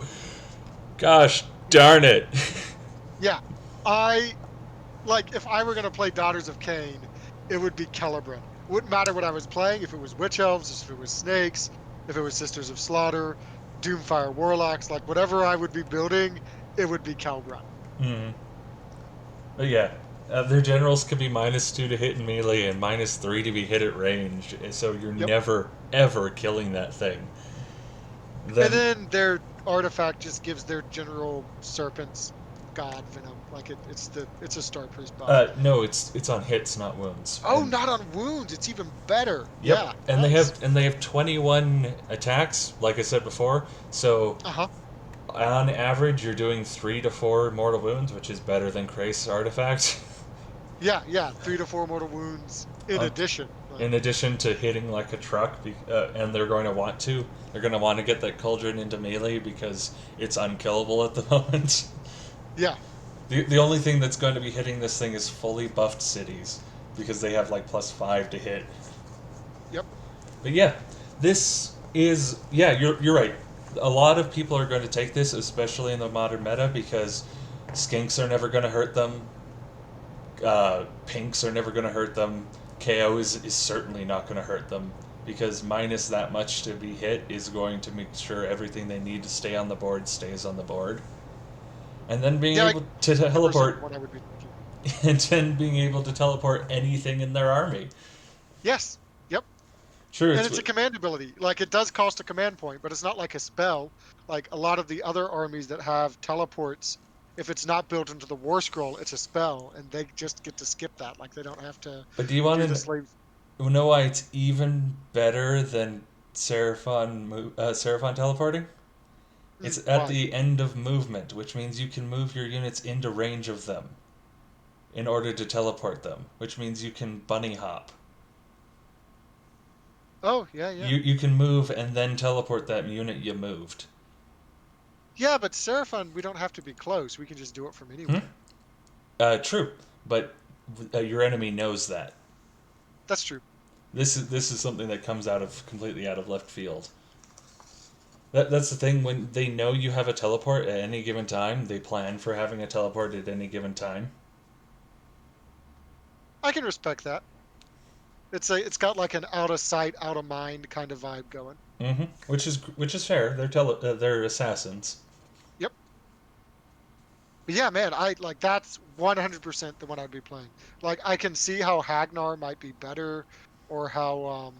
Gosh darn it. Yeah. I like if I were gonna play Daughters of Cain, it would be Celebrant. Wouldn't matter what I was playing, if it was Witch Elves, if it was Snakes, if it was Sisters of Slaughter, Doomfire Warlocks, like whatever I would be building, it would be Calgrunt. Hmm. But yeah, their generals could be -2 to hit in melee and -3 to be hit at range, so you're Yep. never, ever killing that thing. And Then then their artifact just gives their general serpents God Venom. Like it's a Star Priest buff. No, it's on hits, not wounds. Oh, And not on wounds. It's even better. yep, Yeah, and nice. they have 21 attacks, like I said before. So Uh-huh. on average, you're doing 3 to 4 mortal wounds, which is better than Krace's artifact. Yeah, yeah. 3 to 4 mortal wounds in on, addition. Like, in addition to hitting like a truck, and they're going to want to get that cauldron into melee because it's unkillable at the moment. yeah. The only thing that's going to be hitting this thing is fully buffed cities because they have like +5 to hit. Yep. But yeah, this is yeah. You're right. A lot of people are going to take this, especially in the modern meta, because skinks are never going to hurt them. Pinks are never going to hurt them. KO is certainly not going to hurt them because minus that much to be hit is going to make sure everything they need to stay on the board stays on the board. And then being Yeah, like able to 100% teleport, what I would be thinking. and then being able to teleport anything in their army. Yes. Yep. Sure, And it's it's a command ability. Like it does cost a command point, but it's not like a spell. Like a lot of the other armies that have teleports, if it's not built into the war scroll, it's a spell, and they just get to skip that. Like they don't have to but do you want do the to slave. know why it's even better than Seraphon teleporting? It's at Why? the end of movement, which means you can move your units into range of them in order to teleport them, which means you can bunny hop. Oh, yeah, yeah. You can move and then teleport that unit you moved. Yeah, but Seraphon, we don't have to be close. We can just do it from Hmm? anywhere. True, but your enemy knows that. That's true. This is something that comes out of completely out of left field. That's the thing. When they know you have a teleport at any given time, they plan for having a teleport at any given time. I can respect that. It's got like an out of sight, out of mind kind of vibe going. Which is fair. They're assassins. Yep. But yeah, man, I like that's 100% the one I'd be playing. Like I can see how Hagnar might be better or how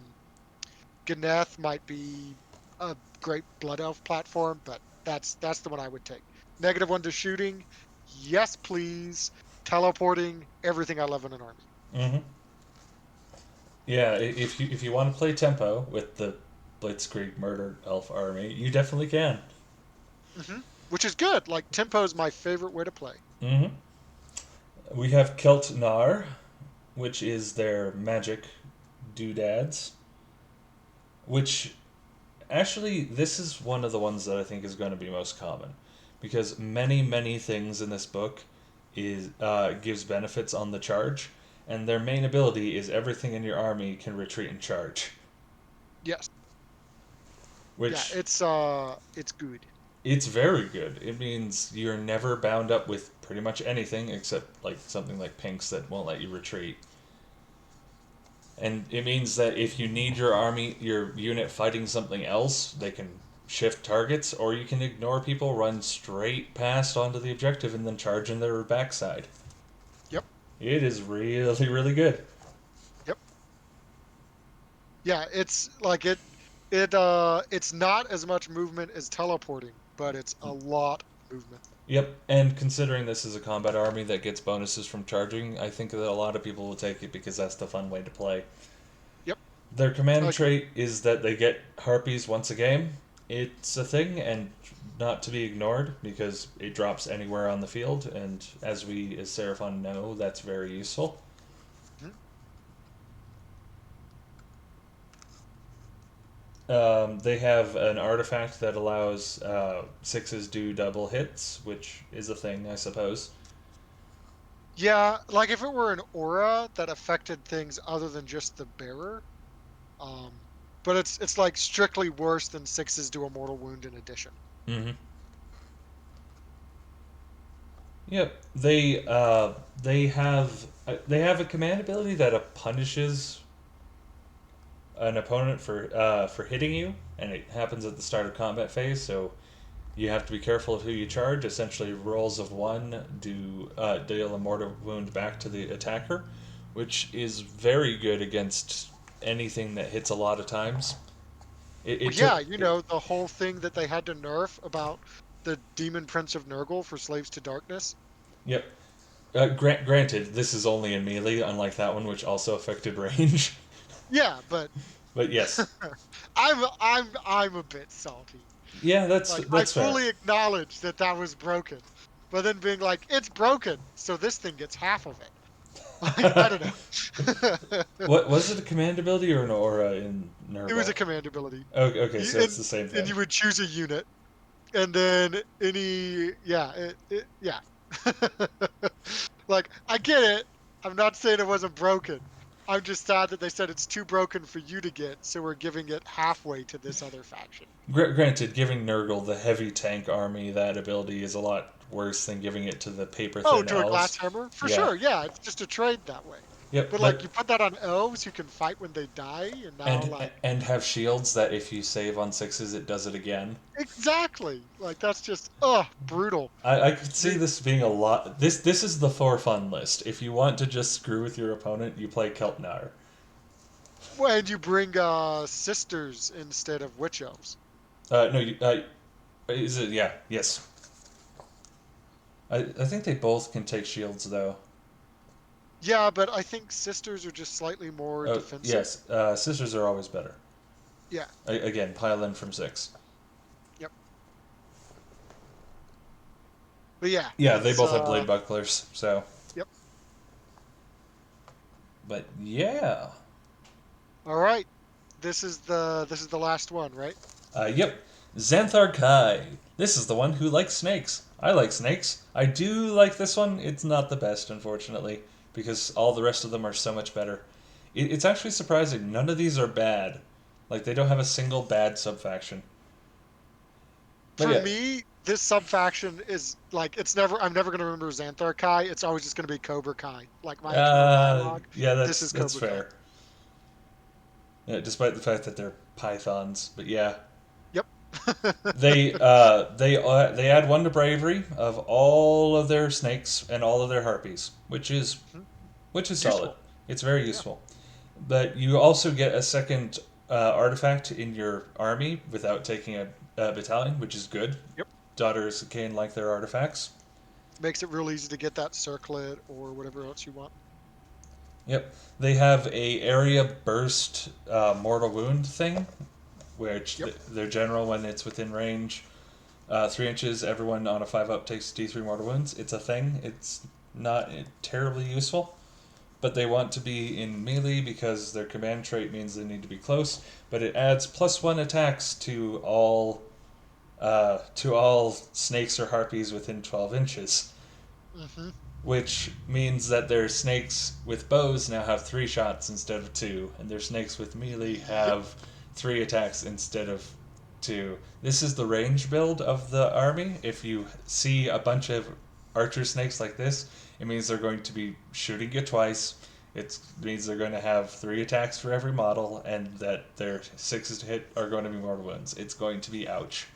Ganeth might be a great blood elf platform, but that's the one I would take. -1 to shooting, yes please. Teleporting, everything I love in an army. Mm-hmm. Yeah, if you want to play tempo with the Blitzkrieg Murder Elf army, you definitely can. Which is good. Like tempo is my favorite way to play. Mm-hmm. We have Kelt Nar, which is their magic doodads. Which actually, this is one of the ones that I think is going to be most common, because many things in this book is gives benefits on the charge, and their main ability is everything in your army can retreat and charge, Yes. Yeah, which it's good. it's very good. It means you're never bound up with pretty much anything except like something like pinks that won't let you retreat. And it means that if you need your unit fighting something else, they can shift targets, or you can ignore people, run straight past onto the objective, and then charge in their backside. Yep. It is really good. Yep. Yeah, it's like it's not as much movement as teleporting, but it's a lot of movement. Yep, and considering this is a combat army that gets bonuses from charging, I think that a lot of people will take it because that's the fun way to play. Yep. Their command Agreed. trait is that they get harpies once a game. It's a thing and not to be ignored because it drops anywhere on the field, and as we as Seraphon know, that's very useful. Mhm. They have an artifact that allows sixes do double hits, which is a thing, I suppose. Yeah, like if it were an aura that affected things other than just the bearer, um, but it's like strictly worse than sixes do a mortal wound in addition. Mm-hmm. Yep. They have a command ability that punishes an opponent for hitting you, and it happens at the start of combat phase. So you have to be careful of who you charge. Essentially, rolls of one do deal a mortal wound back to the attacker, which is very good against anything that hits a lot of times. Well, It took yeah, you know, the whole thing that they had to nerf about the Demon Prince of Nurgle for Slaves to Darkness. Yep. Granted, this is only in melee, unlike that one, which also affected range. Yeah, but But yes, I'm a bit salty. yeah, Like I that's fair. fully acknowledge that that was broken, but then being like, it's broken, so this thing gets half of it. Like I don't know. What was it? A command ability or an aura in It was a Nurgle? command ability. Okay, okay, You, so it's the same and thing. you would choose a unit, and then yeah. Like I get it. I'm not saying it wasn't broken. I'm just sad that they said it's too broken for you to get, so we're giving it halfway to this other faction. Granted, giving Nurgle the heavy tank army that ability is a lot worse than giving it to the paper Oh, thin to a glass elves. hammer? For Yeah. sure, yeah, it's just a trade that way. Yep. But like But you put that on elves who can fight when they die, and now and like and have shields that if you save on sixes, it does it again. exactly. Like that's just brutal. I could see You this being a lot. This is the for fun list. If you want to just screw with your opponent, you play Keltnar. and you bring sisters instead of witch elves. No, is it? Yeah, yes. I think they both can take shields though. Yeah, but I think sisters are just slightly more Oh defensive. yes, sisters are always better. Yeah. Again, pile in from six. Yep. But yeah, Yeah, they it's both have blade bucklers. So, yep. but yeah, All right. This is the last one, right? yep. Xanthar Kai. This is the one who likes snakes. I like snakes. I do like this one. It's not the best, unfortunately, because all the rest of them are so much better. It's actually surprising. None of these are bad. Like, they don't have a single bad subfaction. But For yeah, me, this subfaction is like it's never I'm never gonna remember Xanthar Kai. It's always just gonna be Cobra Kai. Like my internal dialogue. yeah, This is that's Cobra Kai. fair. Yeah, despite the fact that they're pythons, but yeah, Yep. they add one to bravery of all of their snakes and all of their harpies, Mhm. which is solid. Useful. It's very Yeah. useful. But you also get a second artifact in your army without taking a battalion, which is good. Yep. Daughters of Cain like their artifacts. Makes it real easy to get that circlet or whatever else you want. Yep, they have a area burst mortal wound thing, which Yep. they're general when it's within range. 3 inches, everyone on a 5 up takes D3 mortal wounds. It's a thing. It's not terribly useful, but they want to be in melee because their command trait means they need to be close. But it adds +1 attacks to all snakes or harpies within 12 inches, Hmm. which means that their snakes with bows now have 3 shots instead of two, and their snakes with melee Yep. have 3 attacks instead of two. This is the range build of the army. If you see a bunch of archer snakes like this, it means they're going to be shooting you twice. It means they're going to have 3 attacks for every model, and that their sixes to hit are going to be mortal wounds. It's going to be ouch.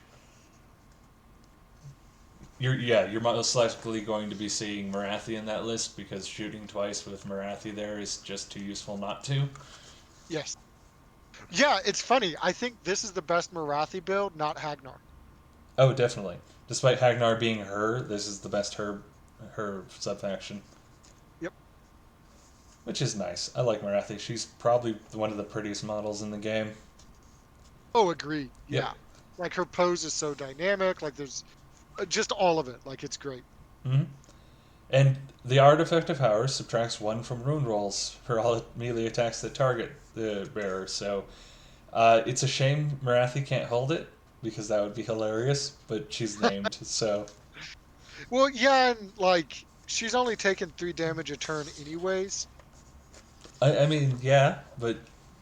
You're most likely going to be seeing Marathi in that list because shooting twice with Marathi there is just too useful not to. Yes. Yeah, it's funny. I think this is the best Marathi build, not Hagnar. Oh, definitely. Despite Hagnar being her, this is the best her subfaction, Yep. which is nice. I like Marathi. She's probably one of the prettiest models in the game. Oh, agree. Yep. Yeah. Like her pose is so dynamic. Like there's just all of it. Like it's great. Hmm. And the artifact of power subtracts 1 from rune rolls for all melee attacks that target the bearer. So it's a shame Marathi can't hold it because that would be hilarious. But she's named, so Well, yeah, and like she's only taken 3 damage a turn anyways. I mean, yeah, but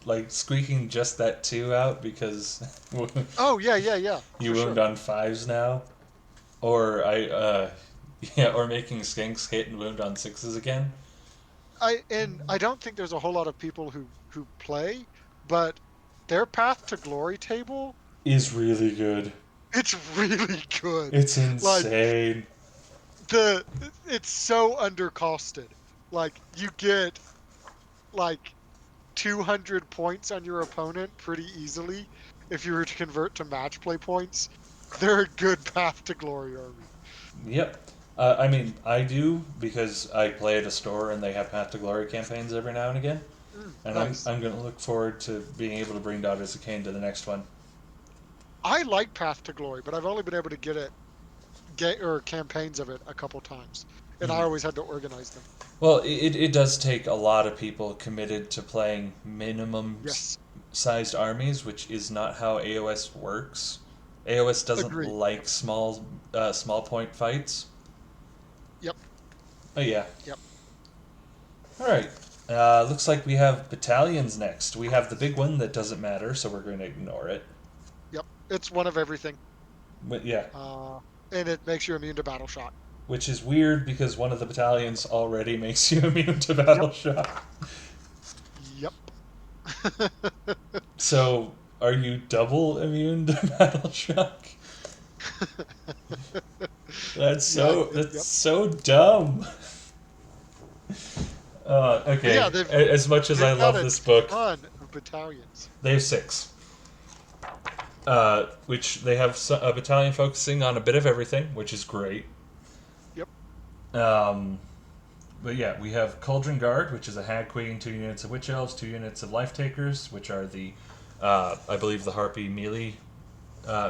like squeaking just that two out because Oh yeah, yeah, yeah, you for wound sure. on fives now, or yeah, or making skinks hit and wound on sixes again I don't think there's a whole lot of people who play, but their path to glory table, is really good. it's really good. It's Like insane. the it's so undercosted. Like you get like 200 points on your opponent pretty easily if you were to convert to match play points. They're a good path to glory army. Yep. I mean, I do because I play at a store and they have Path to Glory campaigns every now and again, and Nice. I'm gonna look forward to being able to bring Daughters of Cain to the next one. I like Path to Glory, but I've only been able to get or campaigns of it a couple times, and I Mhm. always had to organize them. Well, it does take a lot of people committed to playing minimum Yes, sized armies, which is not how AOS works. AOS doesn't agreed. like small point fights. Yep, Oh yeah. yep, All right. Looks like we have battalions next. We have the big one that doesn't matter, so we're going to ignore it. yep. It's one of everything, But yeah, uh, and it makes you immune to battle shock. which is weird because one of the battalions already makes you immune to Yep, battle shock. yep. So, are you double immune to battle shock? Yeah, That's yep. so dumb. But Okay. yeah, As much as I they've got love a this book, ton of battalions. they have six. Which they have a battalion focusing on a bit of everything, which is great. Yep, Um, but yeah, we have Cauldron Guard, which is a Hag Queen, 2 units of Witch Elves, 2 units of Life Takers, which are I believe, the Harpy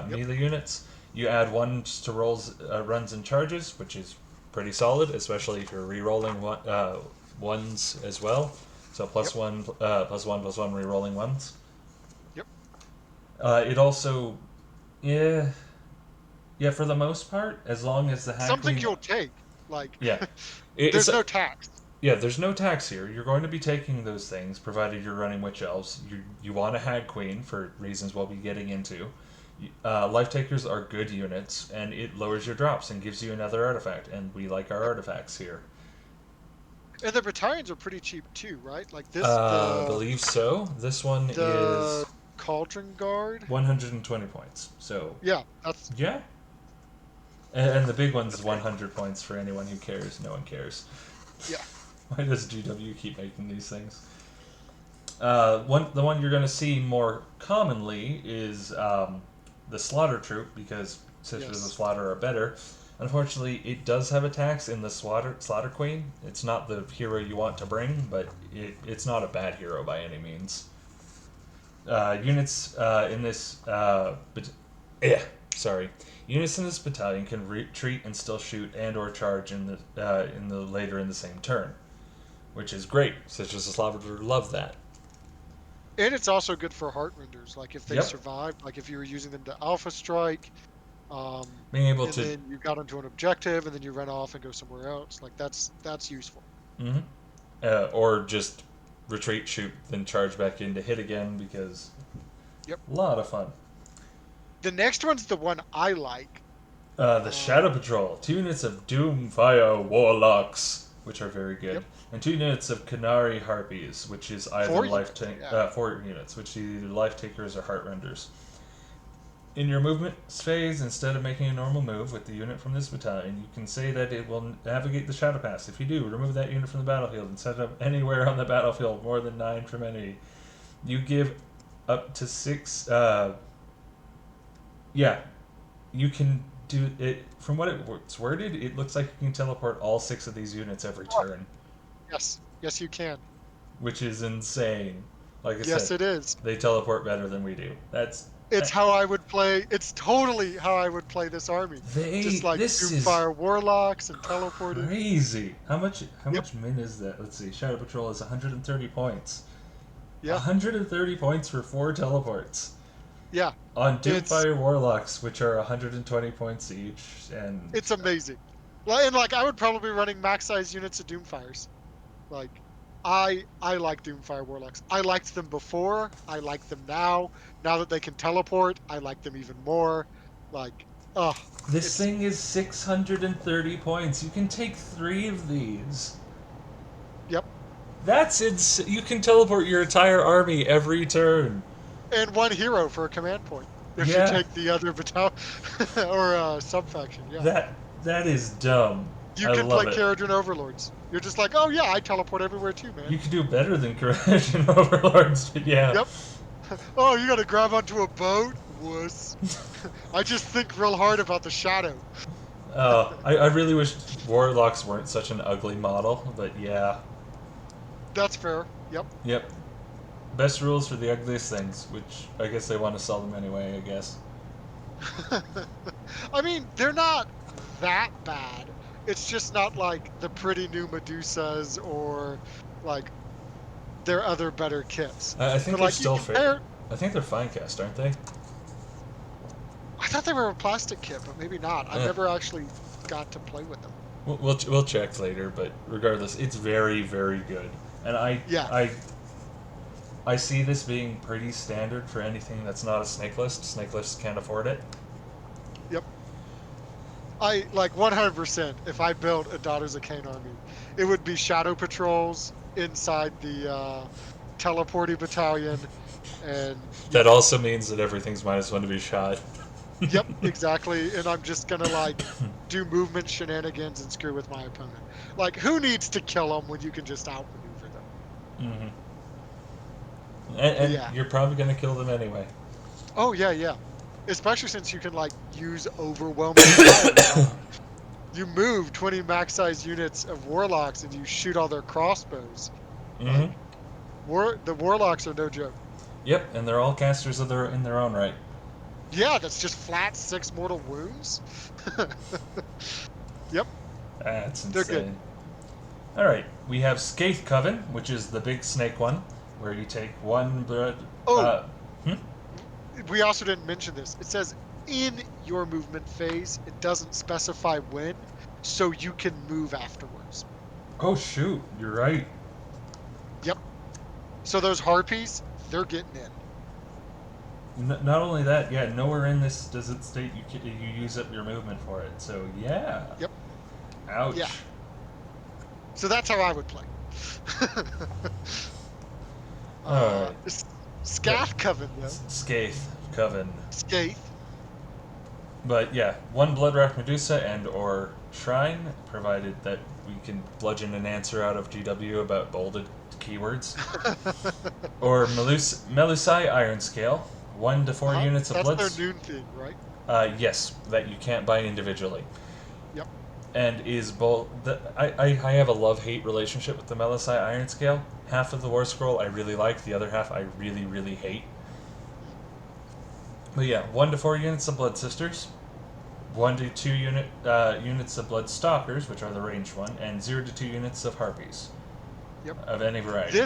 yep, melee units. You add one to rolls, runs, and charges, which is pretty solid, especially if you're re-rolling ones as well. So yep, plus one re-rolling ones. yep. It also, yeah, yeah, for the most part, as long as the Hag Something Queen, you'll take. Like, yeah, it's there's no tax. yeah, there's no tax here. You're going to be taking those things, provided you're running Witch Elves. You want a Hag Queen for reasons we'll be getting into. Life Takers are good units, and it lowers your drops and gives you another artifact, and we like our Yep. artifacts here. And the battalions are pretty cheap too, right? Like this, the Believe so. This one the is Cauldron Guard. 120 points. So, Yeah, that's yeah. And the big one's 100 points for anyone who cares. No one cares. yeah. Why does GW keep making these things? The one you're going to see more commonly is the Slaughter Troop, because Sisters of Yes. Slaughter are better. Unfortunately, it does have attacks in the Slaughter Queen. It's not the hero you want to bring, but it's not a bad hero by any means. Units in this yeah, sorry. Units in this battalion can retreat and still shoot and/or charge in the later in the same turn, which is great. Sisters of Slaughter love that. And it's also good for Heartrenders. Like if they Yep. survived, like if you were using them to Alpha Strike, Being able and to, then you got onto an objective, and then you run off and go somewhere else. Like that's useful. mhm. Or just retreat, shoot, then charge back in to hit again, because Yep. a lot of fun. The next one's the one I like. The Shadow Um, Patrol, 2 units of Doomfire Warlocks, which are very good, yep. and 2 units of Canary Harpies, which is either 4 units. Yeah. 4 units, which is either Life Takers or Heartrenders. In your movement phase, instead of making a normal move with the unit from this battalion, you can say that it will navigate the Shadow Pass. If you do, remove that unit from the battlefield and set it up anywhere on the battlefield more than 9 from enemy. You give up to 6. Yeah, you can do it. From what it's worded, it looks like you can teleport all 6 of these units every turn, Yes. Yes, you can. which is insane. Like I Yes, said, it is. they teleport better than we do. It's That, how I would play. It's totally how I would play this army. Just like this is Doomfire Warlocks and teleporting. crazy. How Yep. much min is that? Let's see. Shadow Patrol is 130 points. Yeah. 130 points for 4 teleports Yeah. on It's Doomfire Warlocks, which are 120 points each, and it's amazing. And like I would probably be running max size units of Doomfires. Like I like Doomfire Warlocks. I liked them before. I like them now. Now that they can teleport, I like them even more. Like, oh, this it's thing is 630 points. You can take 3 of these. yep. That's insane. You can teleport your entire army every turn. And one hero for a command point. If you Yeah, take the other battalion or sub faction, yeah. that that is dumb. You I can play love it. Caradron Overlords. You're just like, oh yeah, I teleport everywhere too, man. You can do better than Corrosion Overlords, but yeah. Yep. Oh, you gotta grab onto a boat? Wuss. I just think real hard about the shadow. I really wish warlocks weren't such an ugly model, but yeah. That's fair. Yep. Yep. Best rules for the ugliest things, which I guess they want to sell them anyway, I guess. I mean, they're not that bad. It's just not like the pretty new Medusas or like their other better kits. I think But they're like you still fair. compare, I think they're fine cast, aren't they? I thought they were a plastic kit, but maybe not. I've Eh, never actually got to play with them. we'll check later, but regardless, it's very very good, and Yeah. I see this being pretty standard for anything that's not a snake list. Snake lists can't afford it. Yep. I like 100%. If I built a Daughters of Cain army, it would be shadow patrols inside the teleporty battalion, and That yep, also means that everything's -1 to be shot. yep, exactly. And I'm just gonna like do movement shenanigans and screw with my opponent. Like, who needs to kill them when you can just outmaneuver them? Hmm. But And yeah. you're probably gonna kill them anyway. Oh yeah, yeah. Especially since you can like use overwhelming fire. Like you move 20 max size units of warlocks and you shoot all their crossbows. Hmm. Like the warlocks are no joke. Yep, and they're all casters of their in their own right. Yeah, that's just flat 6 mortal wounds. Yep, That's they're good. insane. All right, we have Scathe Coven, which is the big snake one, where you take one blood. Oh, Uh, hmm? we also didn't mention this. It says in your movement phase. It doesn't specify when, so you can move afterwards. Oh shoot, you're right. Yep. So those harpies, they're getting in. Not only that, yeah, nowhere in this does it state you use up your movement for it. So yeah, Yep. Yeah. ouch. So that's how I would play. All right, S- yeah, Scath Coven though. Scathe Coven. Skaith. But yeah, one Bloodrock Medusa and or Shrine, provided that we can bludgeon an answer out of GW about bolded keywords. Or Melusai Iron Scale, 1 to 4 Uh-huh. units of That's blood. their noon thing, right? Yes, that you can't buy individually. Yep. And is bold. I have a love hate relationship with the Melusai Iron Scale. Half of the War Scroll I really like, the other half I really, really hate. Mm. But yeah, 1 to 4 units of Blood Sisters, 1 to 2 units of Blood Stalkers, which are the ranged one, and 0 to 2 units of Harpies Yep. of any variety.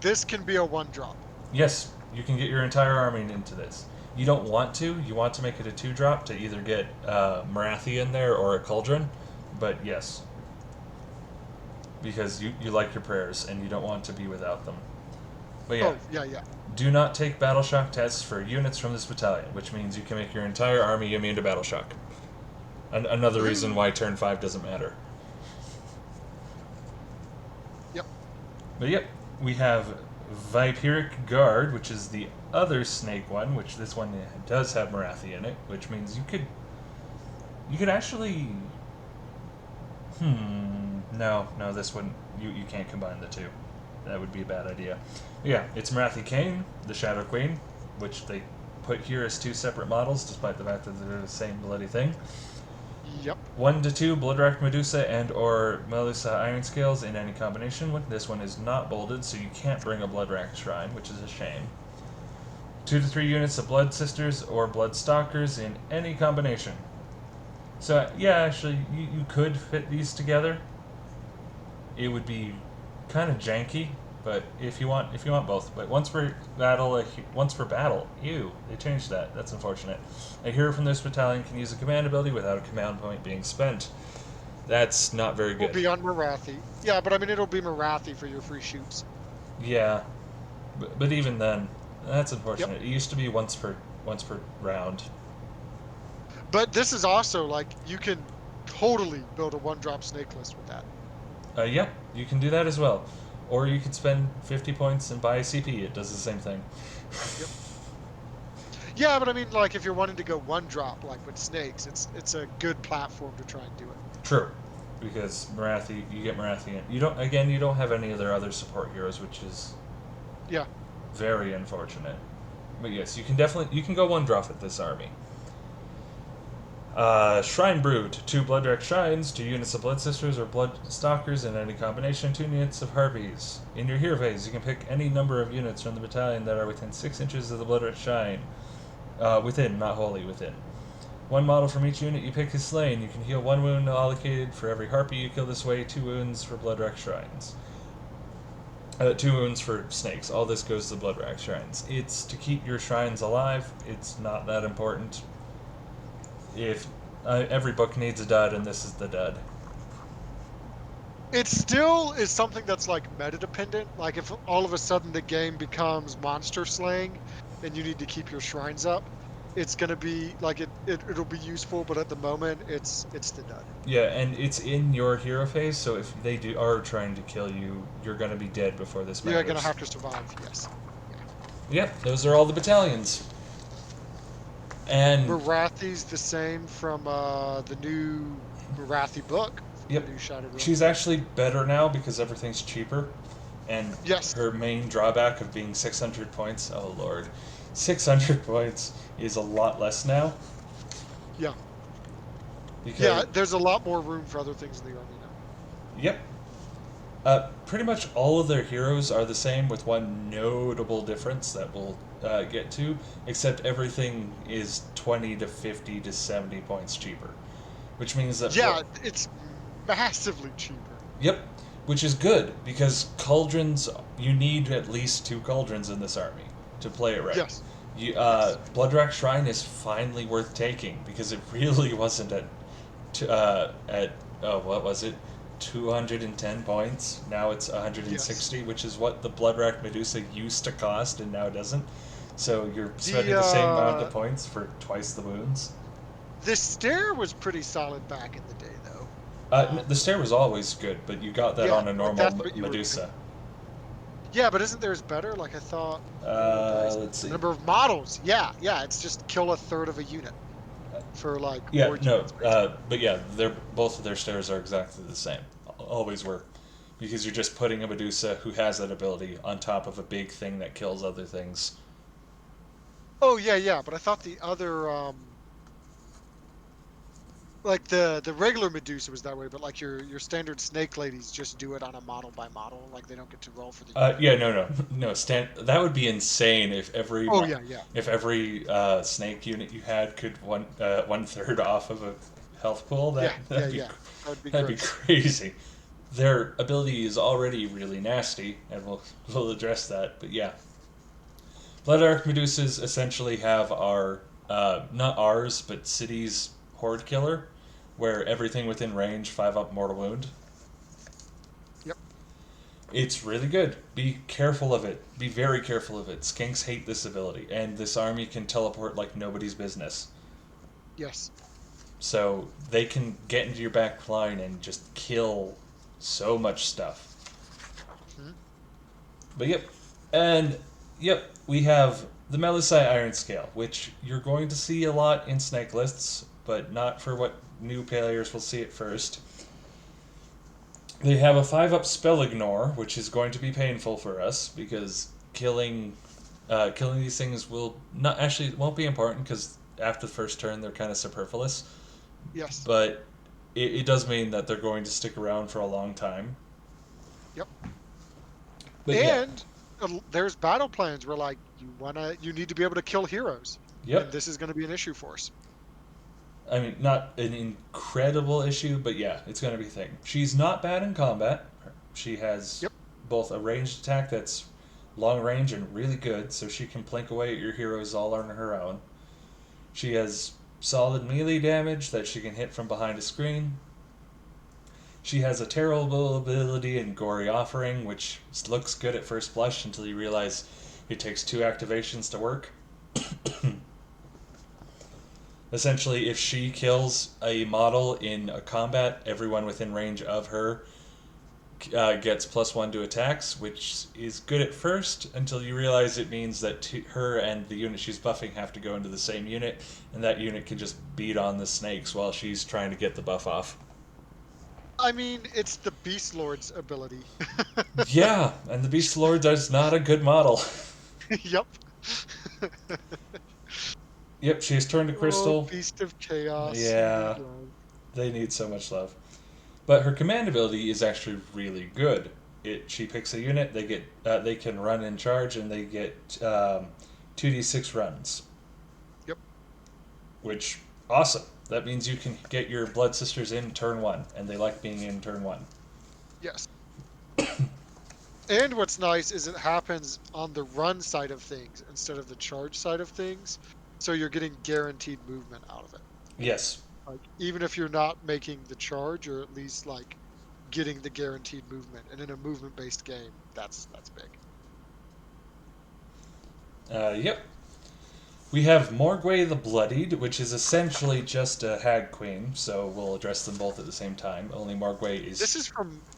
This can be a one drop. Yes, you can get your entire army into this. You don't want to. You want to make it a 2 drop to either get Marathi in there or a Cauldron, but yes, because you like your prayers and you don't want to be without them. But yeah, Oh, yeah, yeah. do not take battle shock tests for units from this battalion, which means you can make your entire army immune to battle shock. Another reason why turn 5 doesn't matter. Yep. But yep, we have Viperic Guard, which is the other snake one, which this one does have Marathi in it, which means you could actually no, this one you can't combine the two. That would be a bad idea. Yeah, it's Marathi Kane, the Shadow Queen, which they put here as 2 separate models, despite the fact that they're the same bloody thing. Yep. 1 to 2 Bloodwrack Medusa and or Melusa Iron Scales in any combination. This one is not bolded, so you can't bring a Bloodwrack Shrine, which is a shame. 2 to 3 units of Blood Sisters or Blood Stalkers in any combination. So yeah, actually, you could fit these together. It would be kind of janky, but if you want both. But once per battle, ew, they changed that. That's unfortunate. A hero from this battalion can use a command ability without a command point being spent. That's not very Will good. be on Marathi. Yeah, but I mean, it'll be Marathi for your free shoots. Yeah, but even then, that's Yep. unfortunate. It used to be once per round. But this is also like you can totally build a one drop snake list with that. Yeah, you can do that as well. Or you could spend 50 points and buy a CP. It does the same thing. Yep. Yeah, but I mean, like if you're wanting to go one drop, like with snakes, it's a good platform to try and do it. True, because Marathi, you get Marathi in. You don't have any of their other support heroes, which is Yeah. very unfortunate. But yes, you can go 1 drop at this army. Shrine Brood. 2 Blood Direct Shrines, 2 units of Blood Sisters or Blood Stalkers, and any combination, 2 units of Harpies. In your hero phase, you can pick any number of units from the battalion that are within 6 inches of the Blood Direct Shrine. Within, not wholly within. 1 model from each unit you pick is slain. You can heal 1 wound allocated for every Harpy you kill this way, 2 wounds for Blood Direct Shrines. 2 wounds for snakes. All this goes to the Blood Rack Shrines. It's to keep your shrines alive. It's not that important. If every book needs a dud, and this is the dud. It still is something that's like meta dependent. Like if all of a sudden the game becomes monster slaying and you need to keep your shrines up, it's gonna be like it'll be useful, but at the moment it's the dud. Yeah, and it's in your hero phase, so if they are trying to kill you, you're gonna be dead before this You're matters. gonna have to survive, yes. Yep, those are all the battalions. And Marathi's the same from the new Marathi book. yep, The new Shadow Realm. she's actually better now because everything's cheaper. And Yes. her main drawback of being 600 points, oh lord, 600 points is a lot less now. Yeah. Because, Yeah, there's a lot more room for other things in the army now. yep. Pretty much all of their heroes are the same, with one notable difference that we'll get to, except everything is 20 to 50 to 70 points cheaper. Which means that. Yeah, it's massively cheaper. Yep. Which is good, because cauldrons, you need at least 2 cauldrons in this army to play it right. Yes. Bloodrack Shrine is finally worth taking, because it really wasn't what was it? 210 points. Now it's 160, which is what the Bloodrack Medusa used to cost, and now it doesn't. So you're spending the same amount of points for twice the wounds. The stair was pretty solid back in the day, though. The stair was always good, but you got that Yeah, on a but normal that's what you were Medusa. Yeah, but isn't theirs better? Like I thought. Let's see. Number of models. Yeah, it's just kill a third of a unit for like. Yeah, 4 no, units, basically. but yeah, they're both of their stairs are exactly the same. Always were, because you're just putting a Medusa who has that ability on top of a big thing that kills other things. Oh yeah, but I thought the other like the regular Medusa was that way, but like your standard snake ladies just do it on a model by model, like they don't get to roll for the unit. Yeah, no. That would be insane if every Oh yeah. if every snake unit you had could one third off of a health pool. That'd be That would be that'd be gross. crazy. Their ability is already really nasty, and we'll address that. But yeah, Blood Arc Medusas essentially have our not ours, but city's horde killer, where everything within range 5 up mortal wound. Yep. It's really good. Be careful of it. Be very careful of it. Skinks hate this ability, and this army can teleport like nobody's business. Yes. So they can get into your back line and just kill so much stuff. Hmm. But yep, we have the Melusai Iron Scale, which you're going to see a lot in snake lists, but not for what new players will see it first. They have a 5 up spell ignore, which is going to be painful for us because killing these things will not actually it won't be important because after the first turn they're kind of superfluous. Yes. But it does mean that they're going to stick around for a long time. Yep. But yeah, And there's battle plans where like you need to be able to kill heroes. yep. And this is going to be an issue for us. I mean, not an incredible issue, but yeah, it's going to be a thing. She's not bad in combat. She has Yep. both a ranged attack that's long range and really good, so she can plink away at your heroes all on her own. She has solid melee damage that she can hit from behind a screen. She has a terrible ability in Gory Offering, which looks good at first blush until you realize it takes 2 activations to work. Essentially, if she kills a model in a combat, everyone within range of her gets +1 to attacks, which is good at first until you realize it means that her and the unit she's buffing have to go into the same unit, and that unit can just beat on the snakes while she's trying to get the buff off. I mean, it's the Beast Lord's ability. Yeah, and the Beast Lord is not a good model. Yep. Yep, she has turned to Oh, crystal. Beast of Chaos, you need Yeah, love. they need so much love. But her command ability is actually really good. She picks a unit, they can run in charge, and they get 2d6 runs, Yep. which awesome. That means you can get your blood sisters in turn one, and they like being in turn one. Yes. And what's nice is it happens on the run side of things instead of the charge side of things. So you're getting guaranteed movement out of it. Yes. Like even if you're not making the charge, you're at least like getting the guaranteed movement. And in a movement based game, that's big. Yep. We have Morgway the Bloodied, which is essentially just a Hag Queen, so we'll address them both at the same time. Only Morgway is.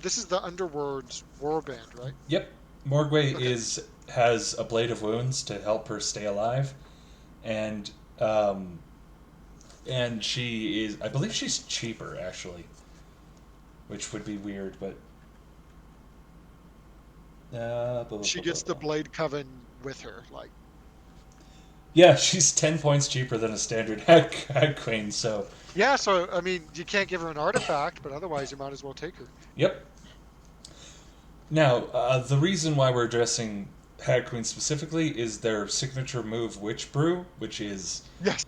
This is the Underworld's warband, right? Yep. Morgway Okay. has a Blade of Wounds to help her stay alive, and um, and she is. I believe she's cheaper actually, which would be weird, but blah, blah, She blah, blah, gets the blah. Blade Coven with her. Like Yeah, she's 10 points cheaper than a standard Hag Queen. So, yeah, so I mean you can't give her an artifact, but otherwise you might as well take her. yep. Now, the reason why we're addressing Hag Queen specifically is their signature move, Witch Brew, which is Yes,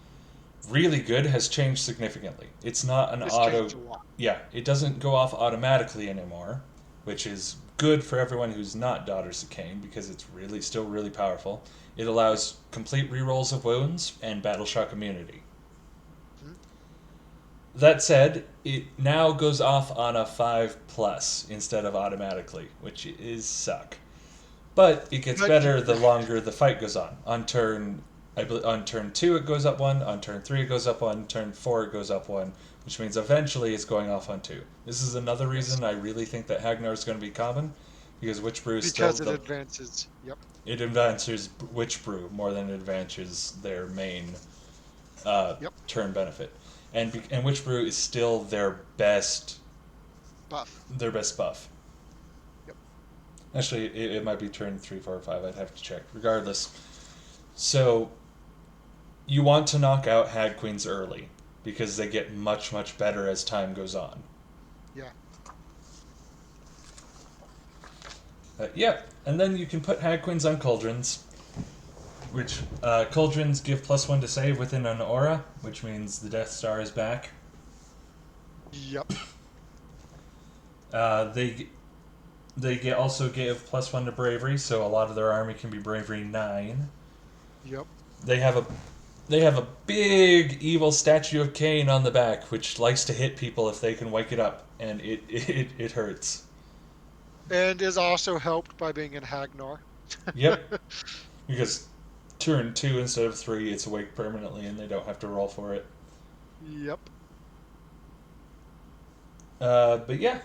really good, has changed significantly. It's not an it's auto. changed a lot. Yeah, it doesn't go off automatically anymore, which is good for everyone who's not Daughters of Cain because it's really still really powerful. It Yep. allows complete rerolls of wounds and battle shock immunity. Mhm. That said, it now goes off on a 5 plus instead of automatically, which is suck. But it gets But better the longer the fight goes on. On turn two it goes up one. On turn three it goes up one. Turn four it goes up one, which means eventually it's going off on two. This is another yes, reason I really think that Hagnar is going to be common, because Witch Brew is still because it the advances. Yep. it advances Witch Brew more than it advances their main Yep. turn benefit, and Witch Brew is still Buff. their best buff. Yep. Actually, it might be turn three, four, or five. I'd have to check. Regardless, so you want to knock out Hag Queens early because they get much, much better as time goes on. Yeah. Yeah, and then you can put Hag Queens on Cauldrons, which Cauldrons give +1 to save within an aura, which means the Death Star is back. Yep. They also give +1 to Bravery, so a lot of their army can be Bravery 9. Yep. They have a they have a big evil statue of Cain on the back, which likes to hit people if they can wake it up, and it hurts. And is also helped by being in Hagnar. Yep, because turn two instead of three, it's awake permanently, and they don't have to roll for it. Yep. But yeah,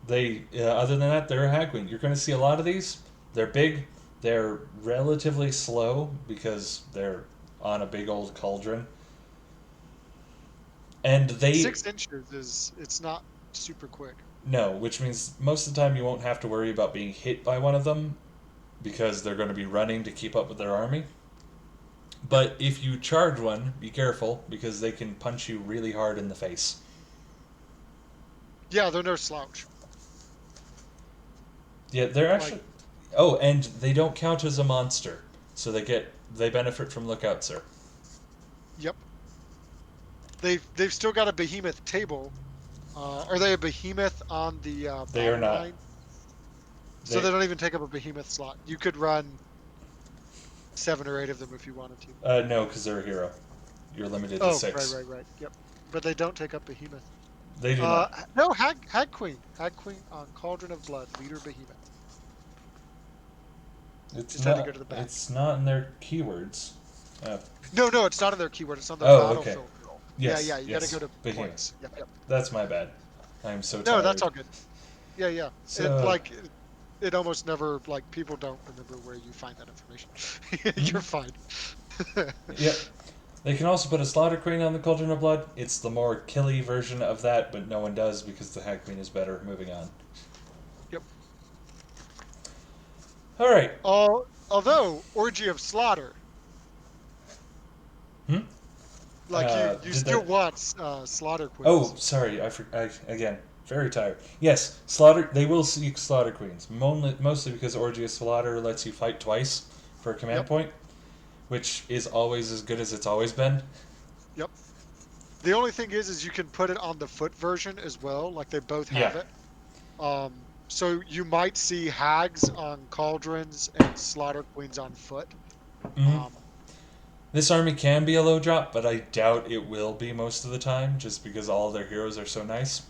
they other than that, they're a Hag Queen. You're going to see a lot of these. They're big. They're relatively slow because they're on a big old cauldron, and they 6 inches is it's not super quick. no, which means most of the time you won't have to worry about being hit by one of them because they're going to be running to keep up with their army. Yep. But if you charge one, be careful because they can punch you really hard in the face. Yeah, they're no slouch. Yeah, they're Like actually. Oh, and they don't count as a monster, so they benefit from Lookout Sir. yep. They've still got a behemoth table. Are they a behemoth on the They are battle not. line? So They they don't even take up a behemoth slot. You could run 7 or 8 of them if you wanted to. no, because they're a hero. You're limited to Oh, right, six. right, right. Yep. But they don't take up behemoth. They do not. No, Hag Queen on Cauldron of Blood, leader behemoth. It's Just had to go not. to the back. It's not in their keywords. Uh, No, no, it's not on their keyword. It's on the oh, okay. battlefield rule. Yeah, Yes, yeah. You got to yes. go to Behemoth. points. Yep, yep. That's my bad. I am so No, that's tired. all good. Yeah, yeah. It So, like it almost never like people don't remember where you find that information. You're mhm. fine. Yep. They can also put a Slaughter Queen on the Cauldron of Blood. It's the more killy version of that, but no one does because the Hag Queen is better. Moving on. Yep. All right. Although Orgy of Slaughter, Hmm? Like you did still that? want slaughter Oh, queens. sorry. I again very tired. Yes, slaughter. They will seek slaughter queens, mostly because Orgy of Slaughter lets you fight twice for a command Yep, point, which is always as good as it's always been. yep. The only thing is you can put it on the foot version as well. Like they both Yeah. have it. So you might see hags on cauldrons and slaughter queens on foot. hmm Um, This army can be a low drop, but I doubt it will be most of the time, just because all their heroes are so nice.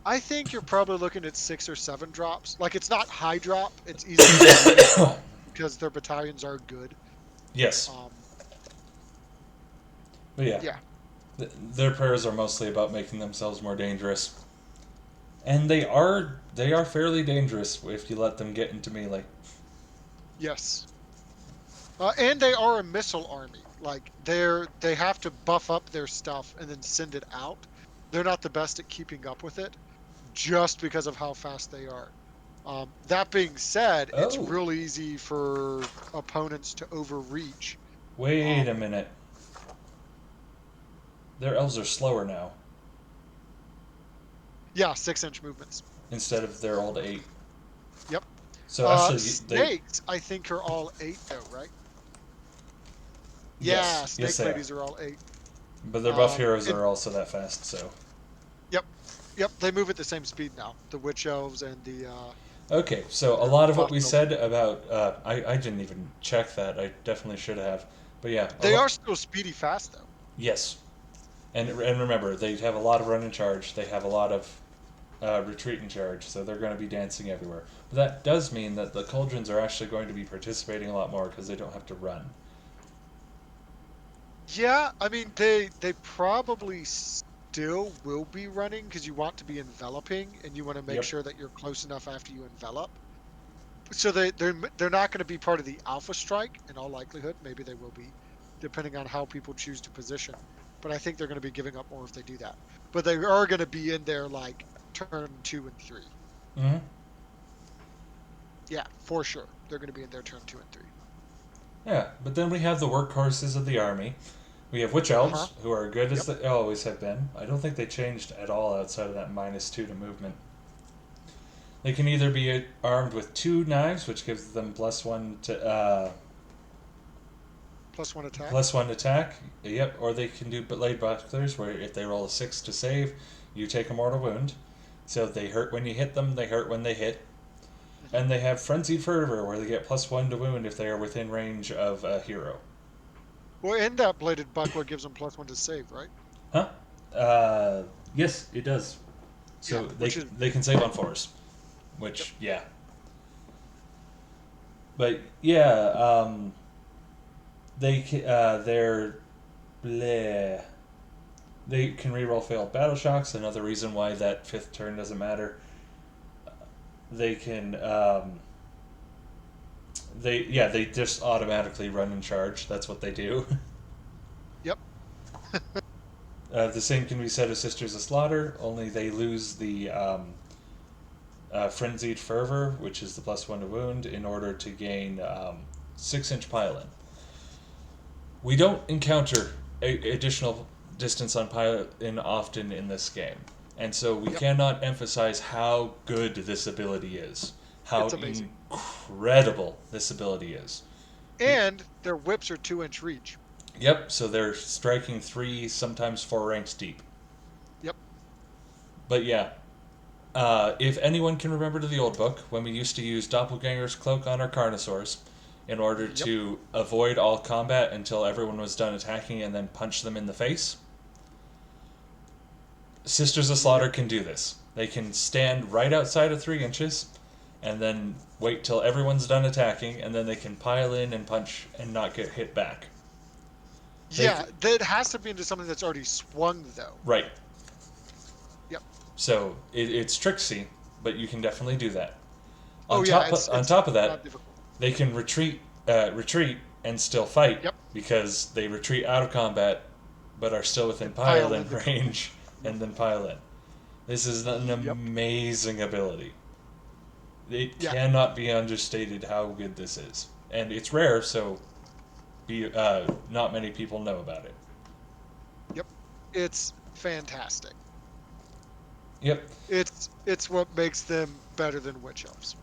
I think you're probably looking at 6 or 7 drops. Like it's not high drop. It's easily medium drop because their battalions are good. Yes, Um, but yeah, yeah. their prayers are mostly about making themselves more dangerous, and they are fairly dangerous if you let them get into melee. Yes. And they are a missile army. Like they have to buff up their stuff and then send it out. They're not the best at keeping up with it just because of how fast they are. That being said, it's Oh, really easy for opponents to overreach. wait a Um, minute. Their elves are slower now yeah, 6-inch movements. instead of their old 8. Yep. So actually, they Snakes, I think, are all 8 though, right? Yeah, yes snake they are, ladies are all 8. but their buff heroes And are also that fast. So yep, yep, they move at the same speed now. The witch elves and okay, so a the lot of what buff we elves. said about I didn't even check that. I definitely should have, but yeah, a They lot. are still speedy fast though. Yes, and remember they have a lot of run and charge. They have a lot of retreat and charge, so they're going to be dancing everywhere. But that does mean that the cauldrons are actually going to be participating a lot more because they don't have to run. Yeah, I mean they probably still will be running because you want to be enveloping and you want to make Yep. sure that you're close enough after you envelop. So they're not going to be part of the alpha strike in all likelihood. Maybe they will be, depending on how people choose to position. But I think they're going to be giving up more if they do that. But they are going to be in there like turn 2 and 3. hmm Yeah, for sure. They're going to be in their turn 2 and 3. Yeah, but then we have the workhorses of the army. We have witch Uh huh. elves, who are good as Yep. they always have been. I don't think they changed at all outside of that -2 to movement. They can either be armed with 2 knives, which gives them +1 attack. +1 attack. Yep, or they can do blade bucklers, where if they roll a 6 to save, you take a mortal wound. So they hurt when you hit them, they hurt when they hit. Hmm. And they have frenzied fervor, where they get +1 to wound if they are within range of a hero. Well, and that bladed buckler gives them +1 to save, right? Huh? Uh, yes, it does. Yeah, So which is they can save on fours, yep. which yeah. But yeah, they're bleh. They can reroll failed battle shocks. Another reason why that fifth turn doesn't matter. They can they just automatically run and charge. That's what they do. Yep. The same can be said of Sisters of Slaughter. Only they lose the frenzied fervor, which is the +1 to wound, in order to gain 6-inch pile-in. We don't encounter additional distance on pile-in often in this game, and so we Yep. cannot emphasize how good this ability is, how It's amazing. incredible this ability is. And their whips are 2-inch reach. Yep, so they're striking 3, sometimes 4 ranks deep. Yep. But yeah, if anyone can remember to the old book, when we used to use Doppelganger's Cloak on our Carnosaurs in order Yep. to avoid all combat until everyone was done attacking and then punch them in the face, Sisters of Slaughter Yep. can do this. They can stand right outside of 3 inches and then wait till everyone's done attacking, and then they can pile in and punch and not get hit back. They Yeah, that has to be into something that's already swung though. right. Yep. So it's tricksy, but you can definitely do that. Oh yeah, On it's top of not that, difficult. they can retreat and still fight Yep. because they retreat out of combat, but are still within And pile pile-in in the combat. range Yep. and then pile in. This is an Yep. amazing ability. It Yeah. cannot be understated how good this is, and it's rare, so not many people know about it. It's fantastic. Yep. It's what makes them better than witch elves.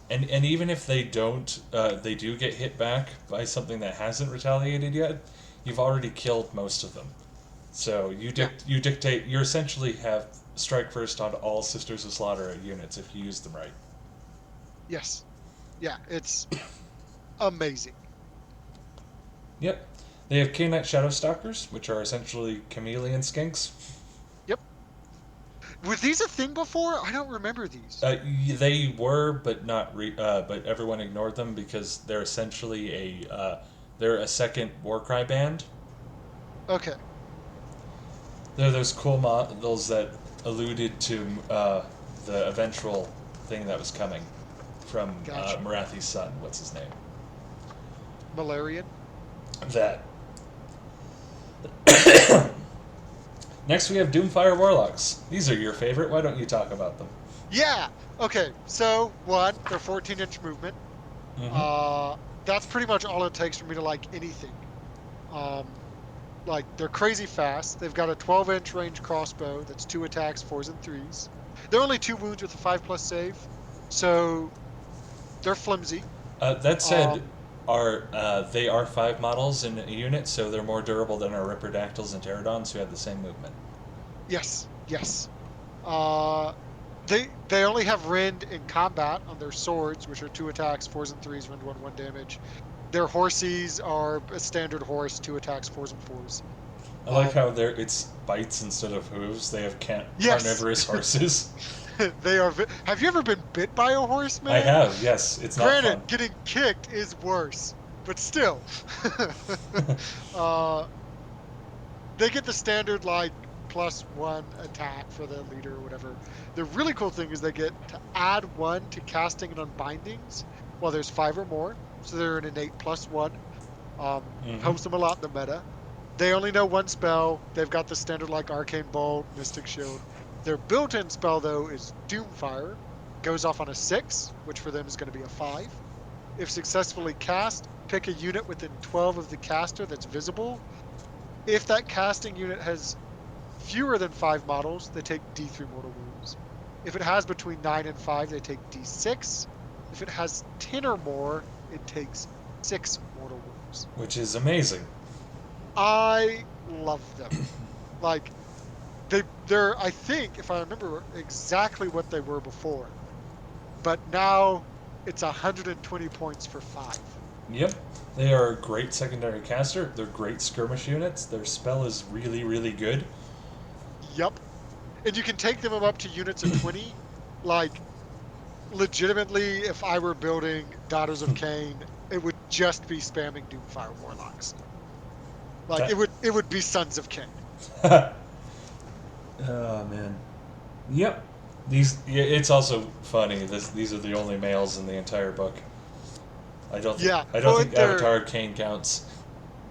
And even if they don't, they do get hit back by something that hasn't retaliated yet. You've already killed most of them, so Yeah. you dictate. You essentially have strike first on all Sisters of Slaughter units if you use them right. Yes. Yeah. It's amazing. Yep. They have K-Knight Shadow Stalkers, which are essentially chameleon skinks. Yep. Were these a thing before? I don't remember these. They were, but not. But everyone ignored them because they're essentially they're a second Warcry band. Okay. They're those cool models that alluded to the eventual thing that was coming from Gotcha. Marathi's son. What's his name? Malarian. That. Next, we have Doomfire Warlocks. These are your favorite. Why don't you talk about them? Yeah. Okay. So one, they're 14-inch movement. Mm-hmm. Uh, that's pretty much all it takes for me to like anything. Um, like they're crazy fast. They've got a 12-inch range crossbow that's 2 attacks, 4s and 3s. They're only 2 wounds with a 5+ save, so they're flimsy. That said, Um, are they are 5 models in a unit, so they're more durable than our Ripperdactyls and Pterodons, who have the same movement. yes, yes. Uh, they only have rend in combat on their swords, which are 2 attacks, 4s and 3s, rend 1 damage. Their horses are a standard horse, 2 attacks, 4s and 4s. I like Um, how it's bites instead of hooves. They have yes, carnivorous horses. they are. Have you ever been bit by a horse, I man? have, yes. It's not Granted, fun. getting kicked is worse, but still. uh, they get the standard like +1 attack for the leader or whatever. The really cool thing is they get to add 1 to casting and unbindings while there's 5 or more. So they're an innate +1. Mm-hmm. Helps them a lot in the meta. They only know 1 spell. They've got the standard like Arcane Bolt, Mystic Shield. Their built-in spell though is Doomfire. Goes off on a 6, which for them is going to be a 5. If successfully cast, pick a unit within 12 of the caster that's visible. If that casting unit has fewer than 5 models, they take D3 mortal wounds. If it has between 9 and 5, they take D6. If it has 10 or more, it takes 6 mortal wounds. Which is amazing. I love them. Like they're I think if I remember exactly what they were before, but now it's 120 points for 5. Yep. They are a great secondary caster. They're great skirmish units. Their spell is really, really good. Yep. And you can take them up to units of 20. Like legitimately, if I were building Daughters of Cain, it would just be spamming Doomfire Warlocks. Like That. it would be Sons of Cain. Oh man. Yep. These. Yeah, it's also funny. These are the only males in the entire book. Yeah. I don't Oh, think and their Avatar Kane counts.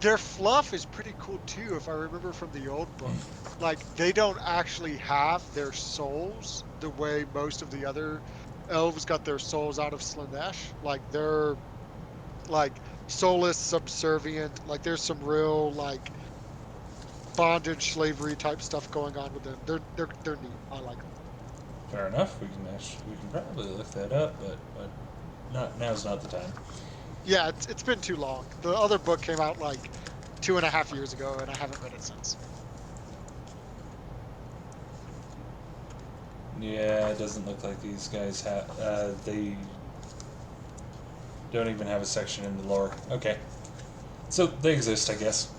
their fluff is pretty cool too, if I remember from the old book. Like they don't actually have their souls the way most of the other elves got their souls out of Slanesh. Like they're like soulless, subservient. Like there's some real like bondage, slavery type stuff going on with them. They're neat. I like them. Fair enough. We can probably look that up, but not now's not the time. Yeah, it's been too long. The other book came out like 2.5 years ago, and I haven't read it since. Yeah, it doesn't look like these guys have. They don't even have a section in the lore. Okay, so they exist, I guess.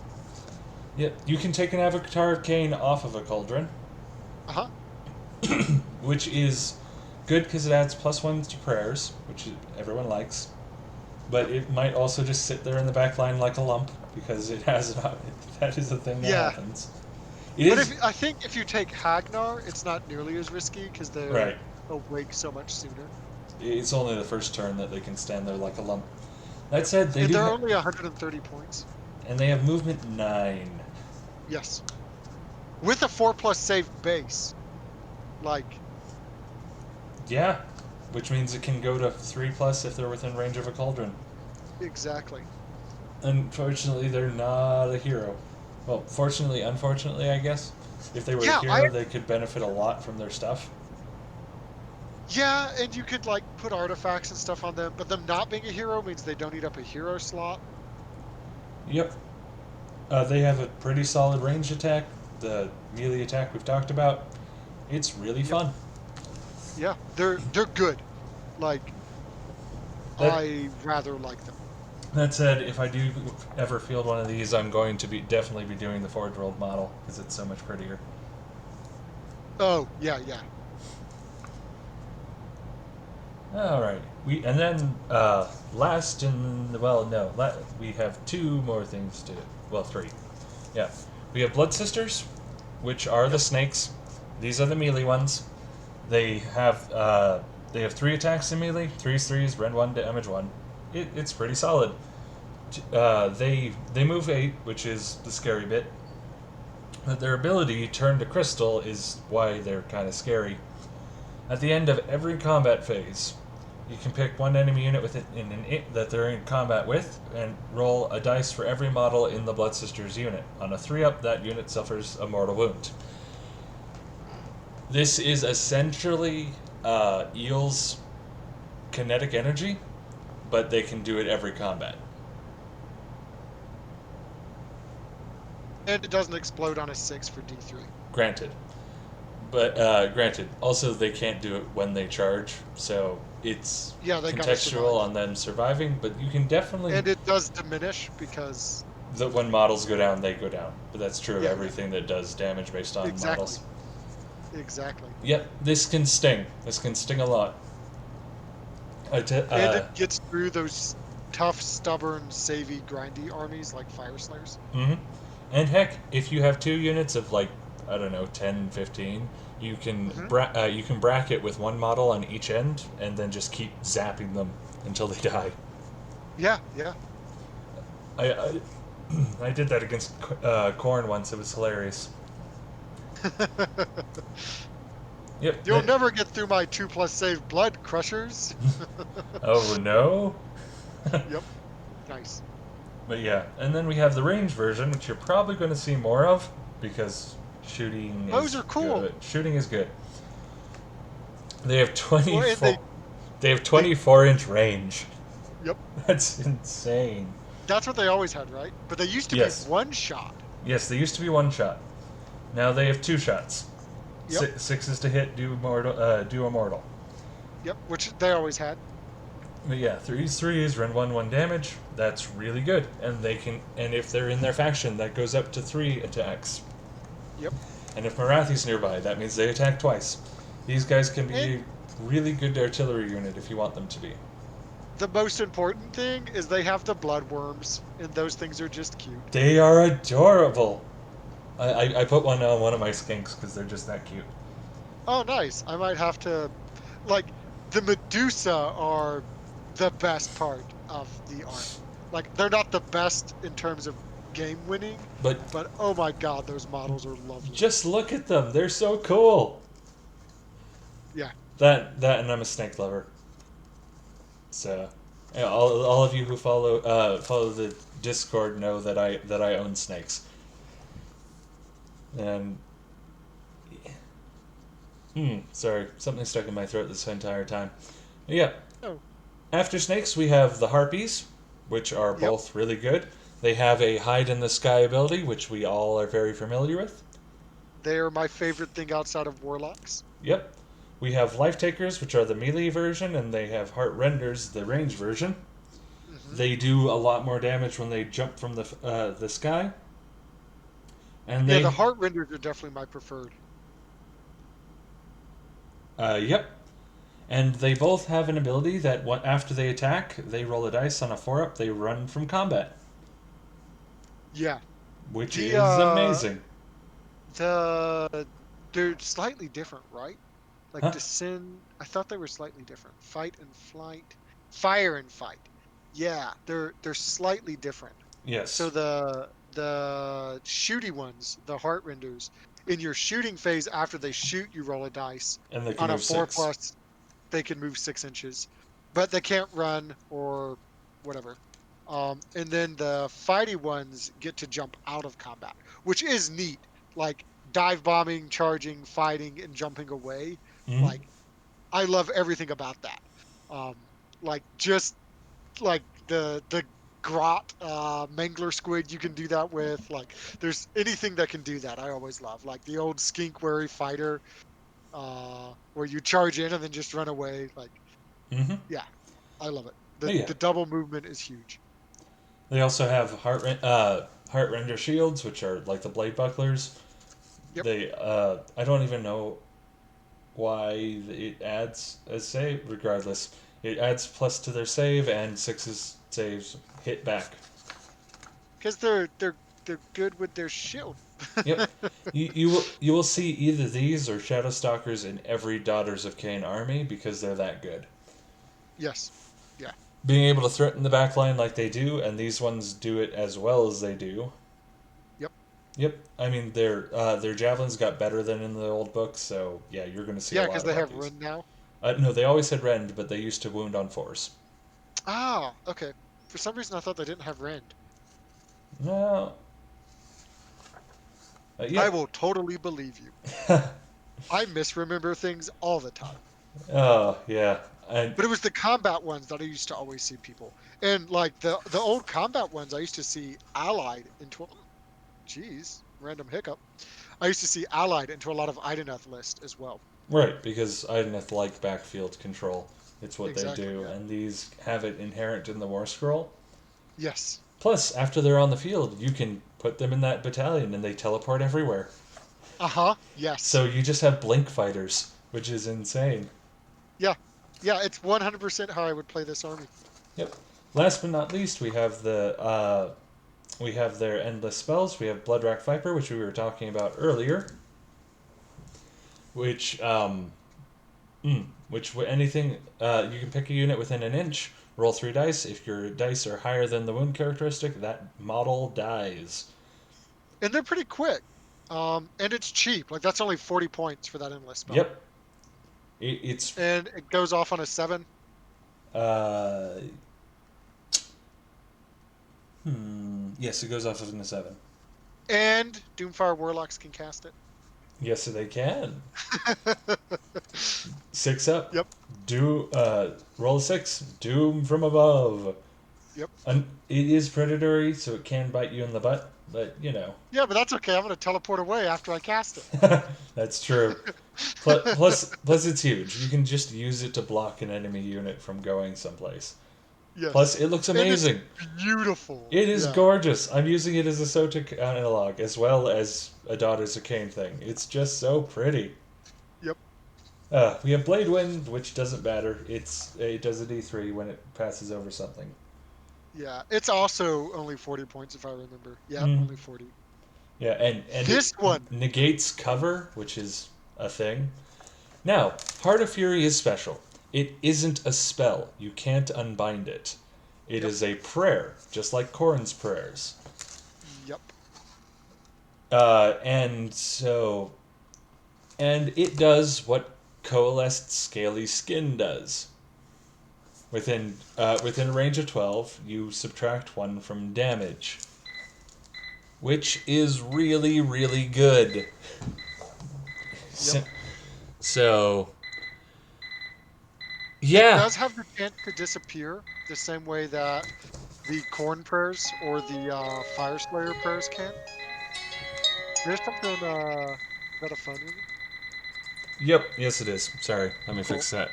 Yep, you can take an Avatar of Cain off of a cauldron, Uh-huh. which is good because it adds +1 to prayers, which everyone likes. But Yep. it might also just sit there in the back line like a lump because it has that is the thing that Yeah. happens. It But is if I think if you take Hagnar, it's not nearly as risky because they're right. awake so much sooner. It's only the first turn that they can stand there like a lump. That said, they And do they're have, only 130 points. and they have movement 9. Yes. With a 4+ save base. Like, Yeah, which means it can go to 3+ if they're within range of a cauldron. exactly. Unfortunately, they're not a hero. Well, fortunately, unfortunately, I guess. If they were a Yeah, hero, they could benefit a lot from their stuff. yeah, and you could like put artifacts and stuff on them, but them not being a hero means they don't eat up a hero slot. Yep. They have a pretty solid range attack. The melee attack we've talked about. It's really Yep. fun. Yeah, they're good. Like That I rather like them. that said, if I do ever field one of these, I'm going to be definitely be doing the Forge World model because it's so much prettier. Oh, yeah, yeah. All right. We and then last in well no we have two more things to well three. Yeah, we have Blood Sisters, which are the Yep. snakes. These are the melee ones. They they have three attacks in melee. Threes threes, rend one, damage one. It's pretty solid. They move eight, which is the scary bit. But their ability, Turn to Crystal, is why they're kind of scary. At the end of every combat phase, you can pick one enemy unit that they're in combat with and roll a dice for every model in the Blood Sisters unit. On a 3-up, that unit suffers a mortal wound. This is essentially Eel's kinetic energy, but they can do it every combat. And it doesn't explode on a 6 for D3. Granted. But granted, also they can't do it when they charge, so it's Yeah, they gotta contextual survive. on them surviving. But you can definitely And it does diminish because that when models go down, they go down. But that's true of yeah, yeah. everything that does damage based on models. Exactly. Exactly. Yep, this can sting. This can sting a lot. And it gets through those tough, stubborn, savvy, grindy armies like Fire Slayers. Mm-hmm. And heck, if you have two units of like I don't know 10, 15, Hmm. you can bracket with one model on each end, and then just keep zapping them until they die. Yeah, yeah. I I did that against Corn once. It was hilarious. Yep. You'll never get through my 2+ save blood crushers. Oh no. Yep. Nice. But yeah, and then we have the range version, which you're probably going to see more of because shooting Those is are cool. good. Shooting is good. They have Well, and 24. They have they 24-inch range. yep. That's insane. That's what they always had, right? But they used to be Yes. one shot. Yes, they used to be one shot. Now they have two shots. Yep. Sixes to hit, do immortal. Yep. Which they always had. But yeah, threes, rend one damage. That's really good, and if they're in their faction, that goes up to 3 attacks. Yep. And if Marathi's nearby, that means they attack twice. These guys can be And a really good artillery unit if you want them to be. the most important thing is they have the bloodworms, and those things are just cute. They are adorable. I put one on one of my skinks because they're just that cute. Oh, nice. I might have to, like, the Medusa are the best part of the army. Like, they're not the best in terms of game winning, But but oh my god, those models are lovely. just look at them; they're so cool. Yeah. That and I'm a snake lover. So, yeah, all of you who follow the Discord know that I own snakes. And sorry, something stuck in my throat this entire time. Yeah, Oh, after snakes we have the harpies, which are yep. both really good. They have a hide in the sky ability, which we all are very familiar with. They are my favorite thing outside of warlocks. Yep. We have life takers, which are the melee version, and they have heart renders, the range version. Hmm. They do a lot more damage when they jump from the sky, and Yeah, the they heart renders are definitely my preferred. yep. And they both have an ability that after they attack, they roll a dice on a 4-up, they run from combat, Yeah. which The is amazing. the they're slightly different, right? Like Huh? descend. I thought they were slightly different. Fight and flight, fire and fight. Yeah, they're slightly different. So Yes. the shooty ones, the heart renders, in your shooting phase after they shoot, you roll a dice. And they can On a move four 6. plus, they can move 6 inches, but they can't run or whatever. And then the fighty ones get to jump out of combat, which is neat. Like dive bombing, charging, fighting, and jumping away. Hmm. Like I love everything about that. Like just like the grot mangler squid you can do that with. Like there's anything that can do that I always love. Like the old skink wary fighter, where you charge in and then just run away. Like Hmm. yeah, I love it. Oh, The yeah. the double movement is huge. They also have heart render shields, which are like the blade bucklers. Yep. They I don't even know why it adds a save. Regardless, it adds plus to their save and sixes saves hit back. Because they're good with their shield. Yep. You will see either these or Shadow Stalkers in every Daughters of Cain army because they're that good. Yes. Yeah. Being able to threaten the backline like they do, and these ones do it as well as they do. Yep. Yep, I mean their javelins got better than in the old books, so yeah, you're going to see a Yeah, lot because they about have these. run now. No, they always had rend, but they used to wound on fours. Ah, okay. For some reason, I thought they didn't have rend. No, I yep. will totally believe you. I misremember things all the time. Oh yeah, and But it was the combat ones that I used to always see people. And like the old combat ones, I used to see allied into geez, random hiccup. I used to see allied into a lot of Ideneth list as well. right because Ideneth like backfield control. It's what they Exactly, do, yeah. and these have it inherent in the War Scroll. Yes. Plus, after they're on the field, you can put them in that battalion, and they teleport everywhere. Uh-huh. Yes. So you just have blink fighters, which is insane. Yeah. Yeah, it's 100% how I would play this army. Yep. Last but not least, we have their endless spells. We have Bloodrack Viper, which we were talking about earlier, which anything you can pick a unit within an inch, roll 3 dice. If your dice are higher than the wound characteristic, that model dies. And they're pretty quick. And it's cheap. Like that's only 40 points for that endless spell. Yep. It's And it goes off on a 7. uh yes, it goes off of a 7. And Doomfire Warlocks can cast it. Yes, they can. 6 up. Yep. Do roll a 6. Doom from above. Yep. It is predatory, so it can bite you in the butt, but you know. Yeah, but that's okay. I'm going to teleport away after I cast it. That's true. Plus, it's huge. You can just use it to block an enemy unit from going someplace. Plus, Yes. it looks And it's amazing. beautiful. It is Yeah. gorgeous. I'm using it as a Sotic analog as well as a Daughters of Cain thing. It's just so pretty. Yep. We have Blade Wind, which doesn't matter. It does a D3 when it passes over something. Yeah. It's also only 40 points if I remember. Yeah, Mm. only 40. Yeah, and it This one. negates cover, which is a thing. Now, Heart of Fury is special. It isn't a spell. You can't unbind it. It Yep. is a prayer, just like Corrin's prayers. Yep. And so, and it does what coalesced scaly skin does. Within a range of 12, you subtract 1 from damage, which is really really good. Yep. So It yeah, does have the chance to disappear the same way that the Corn prayers or the Fire Slayer prayers can. There's something, is that a phone ringing? yep, yes it is. Sorry, let me Cool. fix that.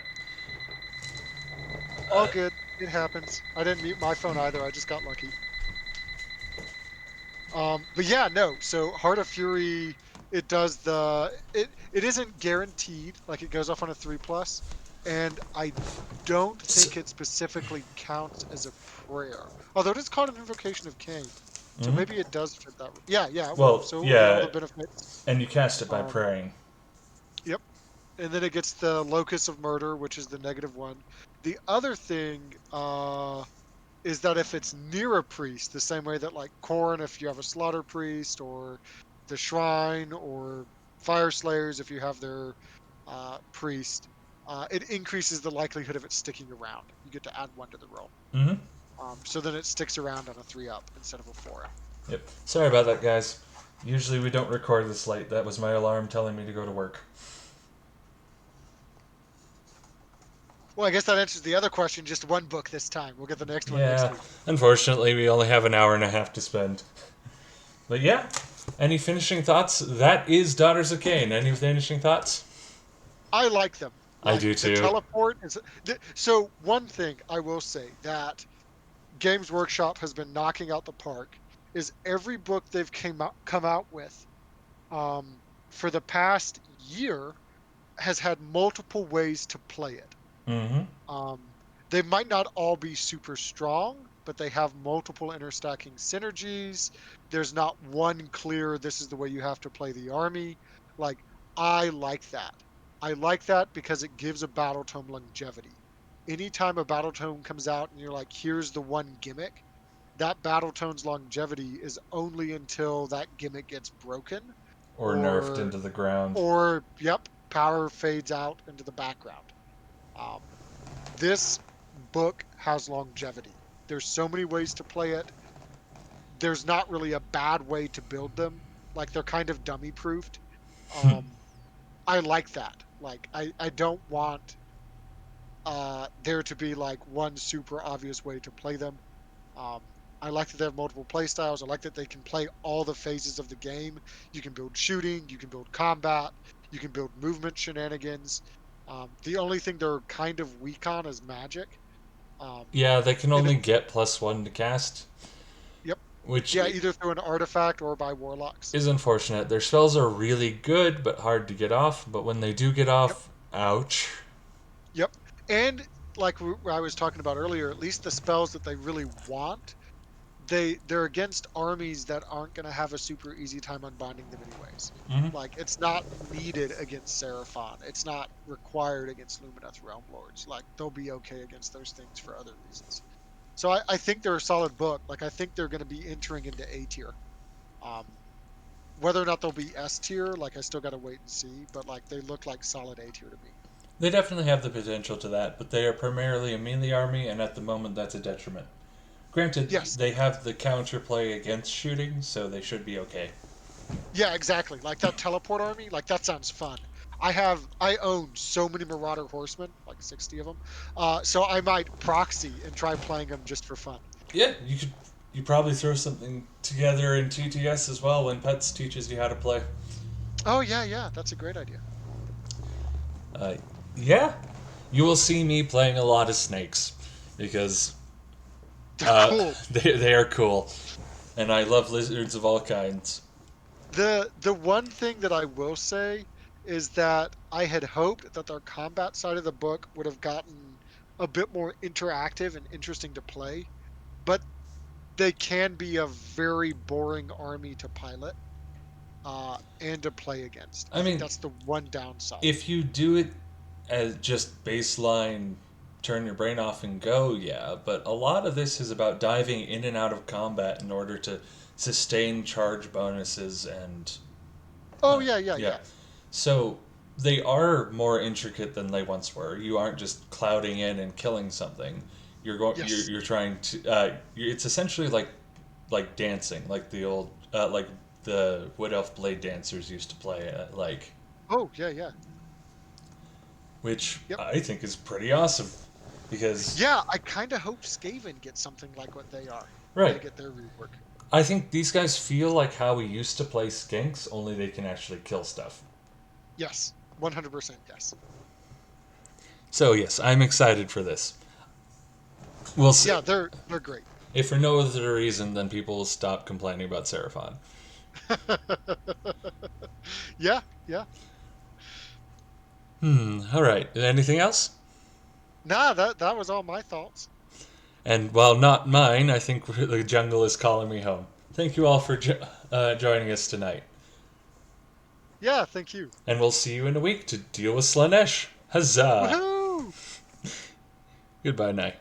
All good. It happens. I didn't mute my phone either. I just got lucky. But yeah, no. So Heart of Fury, it does it isn't guaranteed. Like it goes off on a 3+, and I don't So, think it specifically counts as a prayer. Although it is called an invocation of Cain, so mhm. maybe it does fit that. Yeah, yeah, it will. Well, So it will get all yeah, the benefits. and you cast it by Um, praying. yep. And then it gets the Locus of Murder, which is the -1. The other thing, is that if it's near a priest, the same way that like Corn, if you have a slaughter priest, or the shrine, or fire slayers, if you have their priest, it increases the likelihood of it sticking around. You get to add 1 to the roll. Mm-hmm. So then it sticks around on a 3-up instead of a 4-up. Yep. Sorry about that, guys. Usually we don't record this late. That was my alarm telling me to go to work. Well, I guess that answers the other question. Just one book this time. We'll get the next one next Yeah, week. unfortunately, we only have an hour and a half to spend. But yeah, any finishing thoughts? That is Daughters of Cain. Any finishing thoughts? I like them. I Like do the too. teleport is. So one thing I will say that Games Workshop has been knocking out the park is every book they've come out with um, for the past year has had multiple ways to play it. Mm-hmm. Um, they might not all be super strong, but they have multiple interstacking synergies. There's not one clear, this is the way you have to play the army. Like, I like that. I like that because it gives a battle tome longevity. Anytime a battle tome comes out and you're like, here's the one gimmick, that battle tone's longevity is only until that gimmick gets broken Or nerfed or into the ground. yep, power fades out into the background. Um, this book has longevity. There's so many ways to play it. There's not really a bad way to build them. Like they're kind of dummy proofed. Um, I like that. Like I don't want there to be like one super obvious way to play them. Um, I like that they have multiple play styles. I like that they can play all the phases of the game. You can build shooting, you can build combat, you can build movement shenanigans. The only thing they're kind of weak on is magic. Um, Yeah, they can and only it, get +1 to cast, yep, which yeah, either through an artifact or by warlocks. is unfortunate. Their spells are really good, but hard to get off. But when they do get Yep, off, ouch. yep. And like I was talking about earlier, at least the spells that they really want, they're against armies that aren't going to have a super easy time unbinding them anyways. Mm-hmm. Like it's not needed against Seraphon. It's not required against Lumineth Realm Lords. Like they'll be okay against those things for other reasons. So I think they're a solid book. Like I think they're going to be entering into A tier. Um, Whether or not they'll be S tier, like I still got to wait and see. But like they look like solid A tier to me. They definitely have the potential to that, but they are primarily a melee army, and at the moment that's a detriment. Granted, Yes. they have the counterplay against shooting, so they should be okay. Yeah, exactly. Like that teleport army, like that sounds fun. I own so many Marauder Horsemen, like 60 of them. So I might proxy and try playing them just for fun. Yeah, you probably throw something together in TTS as well when Pets teaches you how to play. Oh yeah, yeah, that's a great idea. Uh, yeah, you will see me playing a lot of snakes because They're cool. they are cool, and I love lizards of all kinds. The one thing that I will say is that I had hoped that their combat side of the book would have gotten a bit more interactive and interesting to play, but they can be a very boring army to pilot and to play against. I I think mean, that's the one downside. if you do it as just baseline, turn your brain off and go, yeah, but a lot of this is about diving in and out of combat in order to sustain charge bonuses and Oh yeah, yeah, yeah. yeah. So they are more intricate than they once were. You aren't just clouding in and killing something. Yes. You're trying to. It's essentially like dancing, like the old like the Wood Elf Blade dancers used to play like, Oh yeah, yeah. which Yep. I think is pretty awesome because Yeah, I kind of hope Skaven get something like what they are when they right. get their rework. I think these guys feel like how we used to play skinks, only they can actually kill stuff. Yes, 100% yes. So yes, I'm excited for this. We'll see. Yeah, they're great. If for no other reason, then people will stop complaining about Seraphon. Yeah, yeah. All right. Anything else? Nah, that was all my thoughts. And while not mine, I think the jungle is calling me home. Thank you all for joining us tonight. Yeah, thank you. And we'll see you in a week to deal with Slanesh. Huzzah! Woohoo! Goodbye, night.